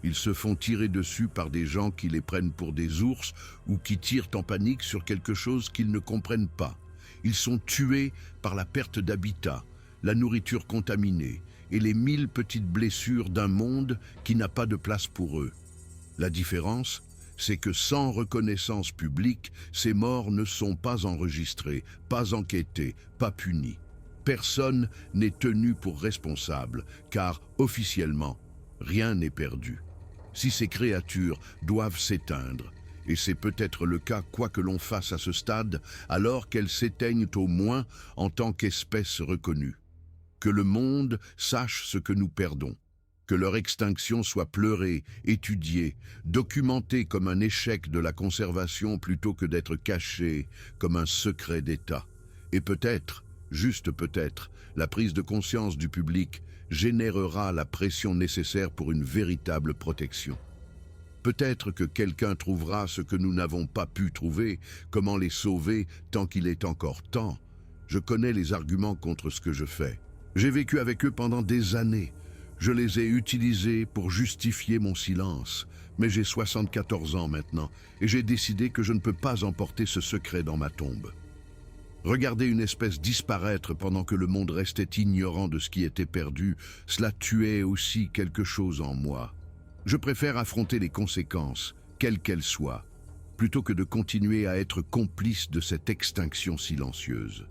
Ils se font tirer dessus par des gens qui les prennent pour des ours ou qui tirent en panique sur quelque chose qu'ils ne comprennent pas. Ils sont tués par la perte d'habitat, la nourriture contaminée et les 1000 petites blessures d'un monde qui n'a pas de place pour eux. La différence, c'est que sans reconnaissance publique, ces morts ne sont pas enregistrés, pas enquêtés, pas punis. Personne n'est tenu pour responsable, car officiellement, rien n'est perdu. Si ces créatures doivent s'éteindre, et c'est peut-être le cas quoi que l'on fasse à ce stade, alors qu'elles s'éteignent au moins en tant qu'espèce reconnue. Que le monde sache ce que nous perdons. Que leur extinction soit pleurée, étudiée, documentée comme un échec de la conservation plutôt que d'être cachée comme un secret d'État. Et peut-être, juste peut-être, la prise de conscience du public générera la pression nécessaire pour une véritable protection. Peut-être que quelqu'un trouvera ce que nous n'avons pas pu trouver, comment les sauver tant qu'il est encore temps. Je connais les arguments contre ce que je fais. J'ai vécu avec eux pendant des années. Je les ai utilisés pour justifier mon silence. Mais j'ai 74 ans maintenant, et j'ai décidé que je ne peux pas emporter ce secret dans ma tombe. Regarder une espèce disparaître pendant que le monde restait ignorant de ce qui était perdu, cela tuait aussi quelque chose en moi. Je préfère affronter les conséquences, quelles qu'elles soient, plutôt que de continuer à être complice de cette extinction silencieuse.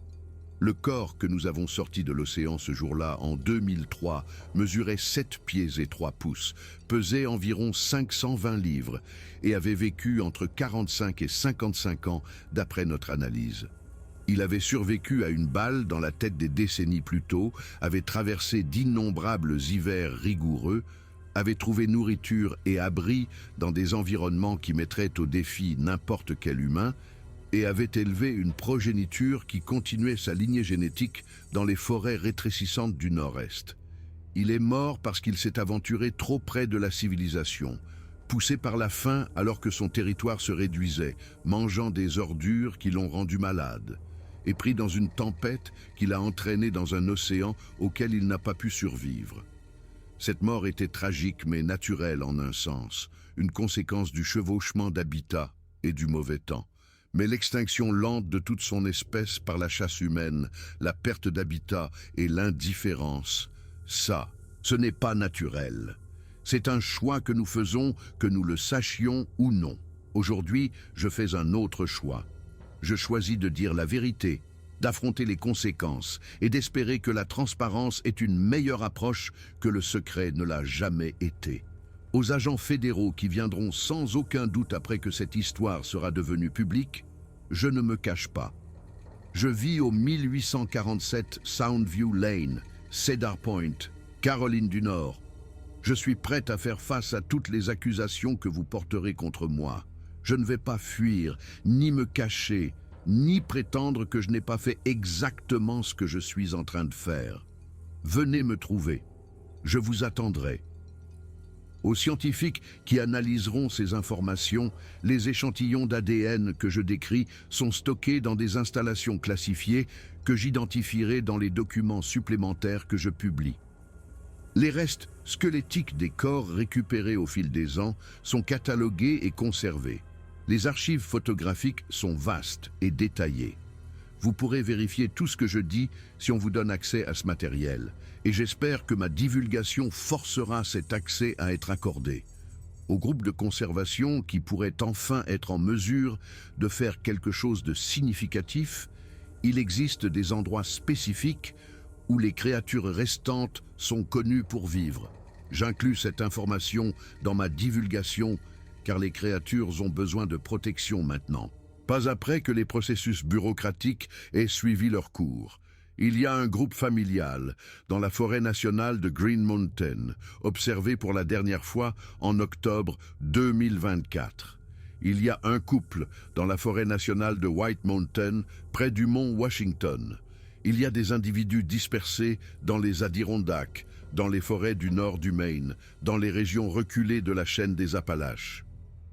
Le corps que nous avons sorti de l'océan ce jour-là, en 2003, mesurait 7 pieds et 3 pouces, pesait environ 520 livres et avait vécu entre 45 et 55 ans d'après notre analyse. Il avait survécu à une balle dans la tête des décennies plus tôt, avait traversé d'innombrables hivers rigoureux, avait trouvé nourriture et abri dans des environnements qui mettraient au défi n'importe quel humain, et avait élevé une progéniture qui continuait sa lignée génétique dans les forêts rétrécissantes du Nord-Est. Il est mort parce qu'il s'est aventuré trop près de la civilisation, poussé par la faim alors que son territoire se réduisait, mangeant des ordures qui l'ont rendu malade, et pris dans une tempête qui l'a entraîné dans un océan auquel il n'a pas pu survivre. Cette mort était tragique mais naturelle en un sens, une conséquence du chevauchement d'habitat et du mauvais temps. Mais l'extinction lente de toute son espèce par la chasse humaine, la perte d'habitat et l'indifférence, ça, ce n'est pas naturel. C'est un choix que nous faisons, que nous le sachions ou non. Aujourd'hui, je fais un autre choix. Je choisis de dire la vérité, d'affronter les conséquences et d'espérer que la transparence est une meilleure approche que le secret ne l'a jamais été. Aux agents fédéraux qui viendront sans aucun doute après que cette histoire sera devenue publique, je ne me cache pas. Je vis au 1847 Soundview Lane, Cedar Point, Caroline du Nord. Je suis prête à faire face à toutes les accusations que vous porterez contre moi. Je ne vais pas fuir, ni me cacher, ni prétendre que je n'ai pas fait exactement ce que je suis en train de faire. Venez me trouver. Je vous attendrai. Aux scientifiques qui analyseront ces informations, les échantillons d'ADN que je décris sont stockés dans des installations classifiées que j'identifierai dans les documents supplémentaires que je publie. Les restes squelettiques des corps récupérés au fil des ans sont catalogués et conservés. Les archives photographiques sont vastes et détaillées. Vous pourrez vérifier tout ce que je dis si on vous donne accès à ce matériel, et j'espère que ma divulgation forcera cet accès à être accordé. Au groupe de conservation qui pourrait enfin être en mesure de faire quelque chose de significatif, il existe des endroits spécifiques où les créatures restantes sont connues pour vivre. J'inclus cette information dans ma divulgation car les créatures ont besoin de protection maintenant. Pas après que les processus bureaucratiques aient suivi leur cours. Il y a un groupe familial dans la forêt nationale de Green Mountain, observé pour la dernière fois en octobre 2024. Il y a un couple dans la forêt nationale de White Mountain, près du mont Washington. Il y a des individus dispersés dans les Adirondacks, dans les forêts du nord du Maine, dans les régions reculées de la chaîne des Appalaches.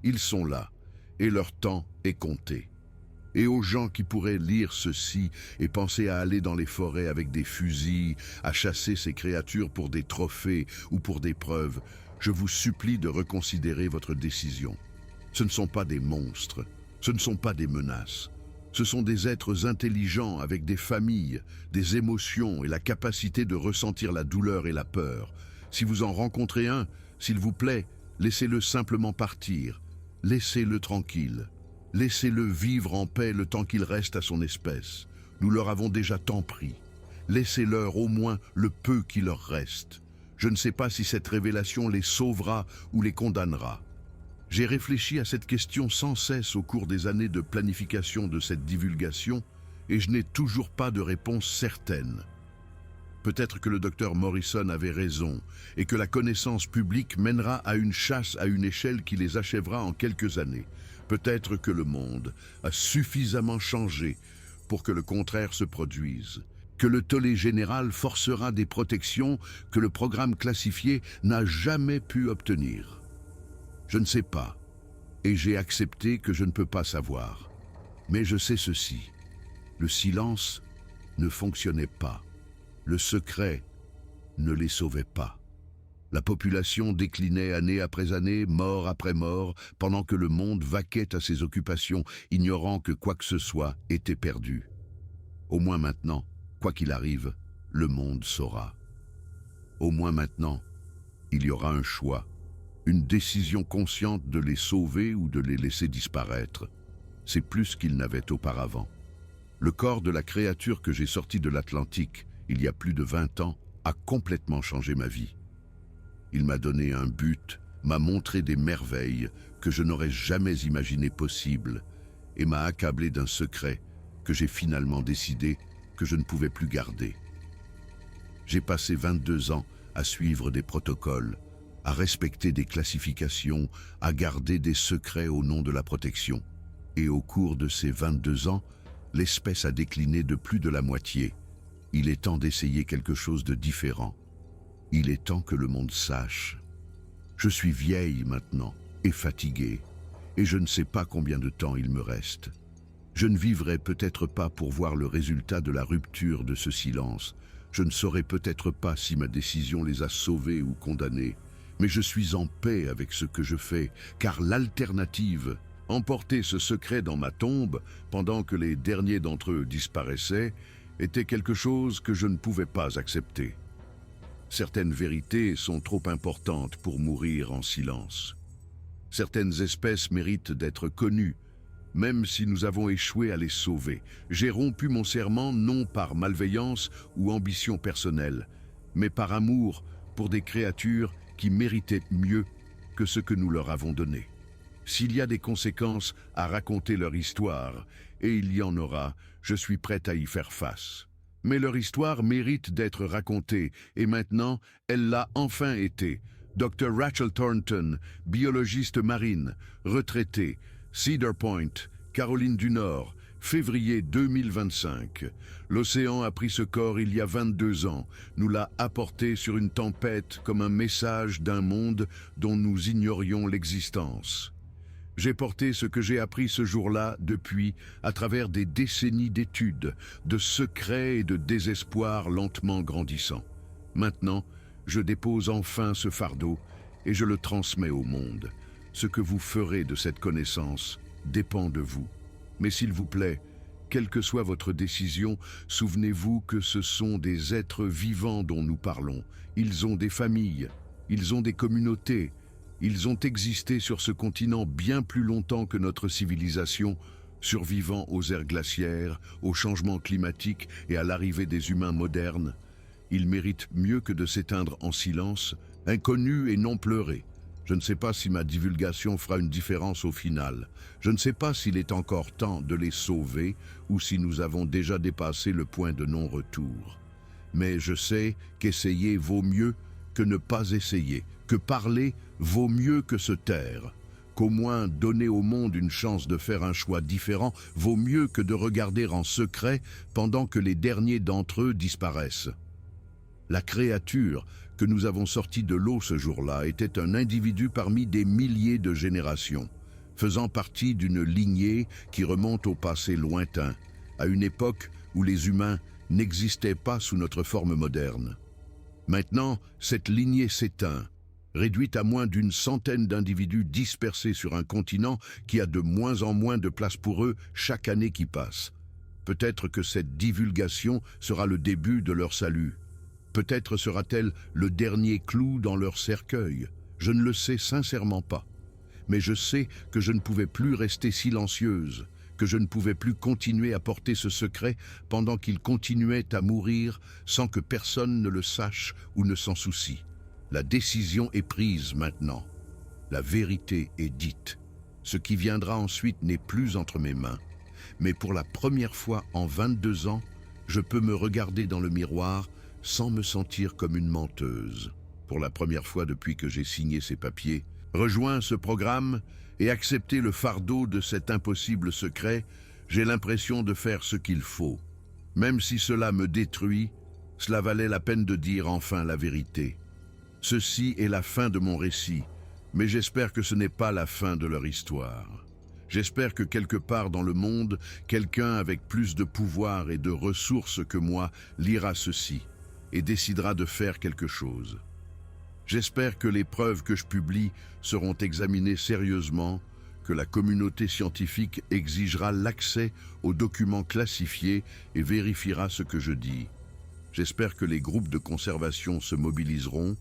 Ils sont là, et leur temps est compté. Et aux gens qui pourraient lire ceci et penser à aller dans les forêts avec des fusils, à chasser ces créatures pour des trophées ou pour des preuves, je vous supplie de reconsidérer votre décision. Ce ne sont pas des monstres, ce ne sont pas des menaces. Ce sont des êtres intelligents avec des familles, des émotions et la capacité de ressentir la douleur et la peur. Si vous en rencontrez un, s'il vous plaît, laissez-le simplement partir. Laissez-le tranquille. Laissez-le vivre en paix le temps qu'il reste à son espèce. Nous leur avons déjà tant pris. Laissez-leur au moins le peu qui leur reste. Je ne sais pas si cette révélation les sauvera ou les condamnera. J'ai réfléchi à cette question sans cesse au cours des années de planification de cette divulgation et je n'ai toujours pas de réponse certaine. Peut-être que le docteur Morrison avait raison et que la connaissance publique mènera à une chasse à une échelle qui les achèvera en quelques années. Peut-être que le monde a suffisamment changé pour que le contraire se produise, que le tollé général forcera des protections que le programme classifié n'a jamais pu obtenir. Je ne sais pas, et j'ai accepté que je ne peux pas savoir. Mais je sais ceci, le silence ne fonctionnait pas, le secret ne les sauvait pas. La population déclinait année après année, mort après mort, pendant que le monde vaquait à ses occupations, ignorant que quoi que ce soit était perdu. Au moins maintenant, quoi qu'il arrive, le monde saura. Au moins maintenant, il y aura un choix, une décision consciente de les sauver ou de les laisser disparaître. C'est plus qu'ils n'avaient auparavant. Le corps de la créature que j'ai sorti de l'Atlantique, il y a plus de 20 ans, a complètement changé ma vie. Il m'a donné un but, m'a montré des merveilles que je n'aurais jamais imaginé possibles et m'a accablé d'un secret que j'ai finalement décidé que je ne pouvais plus garder. J'ai passé 22 ans à suivre des protocoles, à respecter des classifications, à garder des secrets au nom de la protection. Et au cours de ces 22 ans, l'espèce a décliné de plus de la moitié. Il est temps d'essayer quelque chose de différent. Il est temps que le monde sache. Je suis vieille maintenant et fatiguée, et je ne sais pas combien de temps il me reste. Je ne vivrai peut-être pas pour voir le résultat de la rupture de ce silence. Je ne saurai peut-être pas si ma décision les a sauvés ou condamnés. Mais je suis en paix avec ce que je fais, car l'alternative, emporter ce secret dans ma tombe pendant que les derniers d'entre eux disparaissaient, était quelque chose que je ne pouvais pas accepter. Certaines vérités sont trop importantes pour mourir en silence. Certaines espèces méritent d'être connues, même si nous avons échoué à les sauver. J'ai rompu mon serment non par malveillance ou ambition personnelle, mais par amour pour des créatures qui méritaient mieux que ce que nous leur avons donné. S'il y a des conséquences à raconter leur histoire, et il y en aura, je suis prête à y faire face. Mais leur histoire mérite d'être racontée, et maintenant, elle l'a enfin été. Dr. Rachel Thornton, biologiste marine, retraitée, Cedar Point, Caroline du Nord, février 2025. L'océan a pris ce corps il y a 22 ans, nous l'a apporté sur une tempête comme un message d'un monde dont nous ignorions l'existence. J'ai porté ce que j'ai appris ce jour-là depuis à travers des décennies d'études, de secrets et de désespoir lentement grandissants. Maintenant, je dépose enfin ce fardeau et je le transmets au monde. Ce que vous ferez de cette connaissance dépend de vous. Mais s'il vous plaît, quelle que soit votre décision, souvenez-vous que ce sont des êtres vivants dont nous parlons. Ils ont des familles, ils ont des communautés, ils ont existé sur ce continent bien plus longtemps que notre civilisation, survivant aux ères glaciaires, aux changements climatiques et à l'arrivée des humains modernes. Ils méritent mieux que de s'éteindre en silence, inconnus et non pleurés. Je ne sais pas si ma divulgation fera une différence au final. Je ne sais pas s'il est encore temps de les sauver ou si nous avons déjà dépassé le point de non-retour. Mais je sais qu'essayer vaut mieux que ne pas essayer, que parler vaut mieux que se taire, qu'au moins donner au monde une chance de faire un choix différent vaut mieux que de regarder en secret pendant que les derniers d'entre eux disparaissent. La créature que nous avons sortie de l'eau ce jour-là était un individu parmi des milliers de générations, faisant partie d'une lignée qui remonte au passé lointain, à une époque où les humains n'existaient pas sous notre forme moderne. Maintenant, cette lignée s'éteint, réduite à moins d'une centaine d'individus dispersés sur un continent qui a de moins en moins de place pour eux chaque année qui passe. Peut-être que cette divulgation sera le début de leur salut. Peut-être sera-t-elle le dernier clou dans leur cercueil. Je ne le sais sincèrement pas. Mais je sais que je ne pouvais plus rester silencieuse, que je ne pouvais plus continuer à porter ce secret pendant qu'ils continuaient à mourir sans que personne ne le sache ou ne s'en soucie. La décision est prise maintenant. La vérité est dite. Ce qui viendra ensuite n'est plus entre mes mains. Mais pour la première fois en 22 ans, je peux me regarder dans le miroir sans me sentir comme une menteuse. Pour la première fois depuis que j'ai signé ces papiers, rejoint ce programme et accepter le fardeau de cet impossible secret, j'ai l'impression de faire ce qu'il faut. Même si cela me détruit, cela valait la peine de dire enfin la vérité. Ceci est la fin de mon récit, mais j'espère que ce n'est pas la fin de leur histoire. J'espère que quelque part dans le monde, quelqu'un avec plus de pouvoir et de ressources que moi lira ceci et décidera de faire quelque chose. J'espère que les preuves que je publie seront examinées sérieusement, que la communauté scientifique exigera l'accès aux documents classifiés et vérifiera ce que je dis. J'espère que les groupes de conservation se mobiliseront,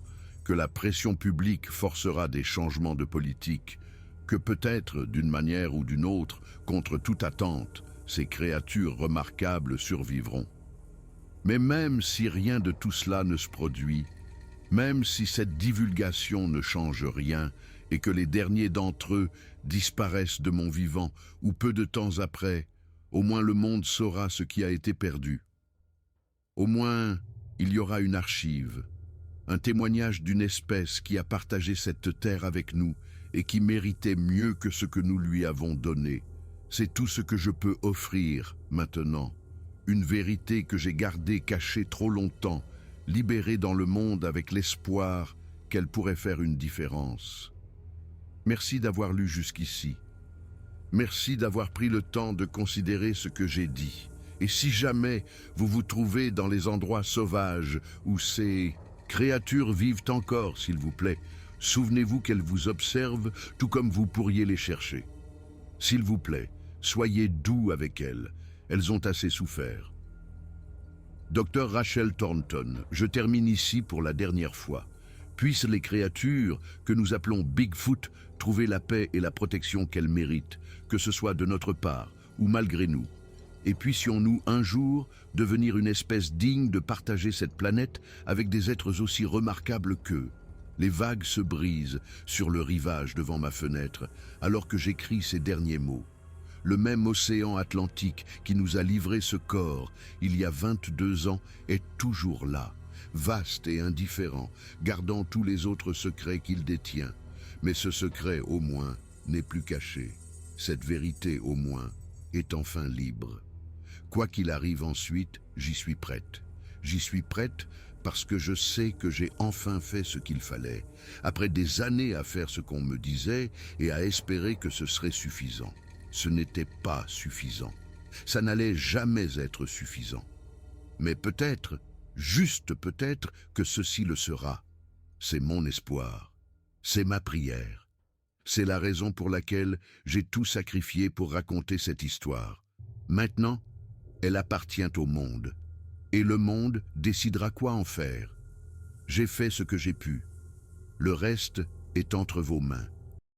que la pression publique forcera des changements de politique, que peut-être, d'une manière ou d'une autre, contre toute attente, ces créatures remarquables survivront. Mais même si rien de tout cela ne se produit, même si cette divulgation ne change rien et que les derniers d'entre eux disparaissent de mon vivant ou peu de temps après, au moins le monde saura ce qui a été perdu. Au moins, il y aura une archive, un témoignage d'une espèce qui a partagé cette terre avec nous et qui méritait mieux que ce que nous lui avons donné. C'est tout ce que je peux offrir maintenant. Une vérité que j'ai gardée cachée trop longtemps, libérée dans le monde avec l'espoir qu'elle pourrait faire une différence. Merci d'avoir lu jusqu'ici. Merci d'avoir pris le temps de considérer ce que j'ai dit. Et si jamais vous vous trouvez dans les endroits sauvages où ces créatures vivent encore, s'il vous plaît, souvenez-vous qu'elles vous observent tout comme vous pourriez les chercher. S'il vous plaît, soyez doux avec elles. Elles ont assez souffert. Dr Rachel Thornton, je termine ici pour la dernière fois. Puissent les créatures que nous appelons Bigfoot trouver la paix et la protection qu'elles méritent, que ce soit de notre part ou malgré nous. Et puissions-nous un jour devenir une espèce digne de partager cette planète avec des êtres aussi remarquables qu'eux. Les vagues se brisent sur le rivage devant ma fenêtre alors que j'écris ces derniers mots. Le même océan Atlantique qui nous a livré ce corps il y a 22 ans est toujours là, vaste et indifférent, gardant tous les autres secrets qu'il détient. Mais ce secret, au moins, n'est plus caché. Cette vérité, au moins, est enfin libre. Quoi qu'il arrive ensuite, j'y suis prête. J'y suis prête parce que je sais que j'ai enfin fait ce qu'il fallait, après des années à faire ce qu'on me disait et à espérer que ce serait suffisant. Ce n'était pas suffisant. Ça n'allait jamais être suffisant. Mais peut-être, juste peut-être, que ceci le sera. C'est mon espoir. C'est ma prière. C'est la raison pour laquelle j'ai tout sacrifié pour raconter cette histoire. Maintenant, elle appartient au monde. Et le monde décidera quoi en faire. J'ai fait ce que j'ai pu. Le reste est entre vos mains.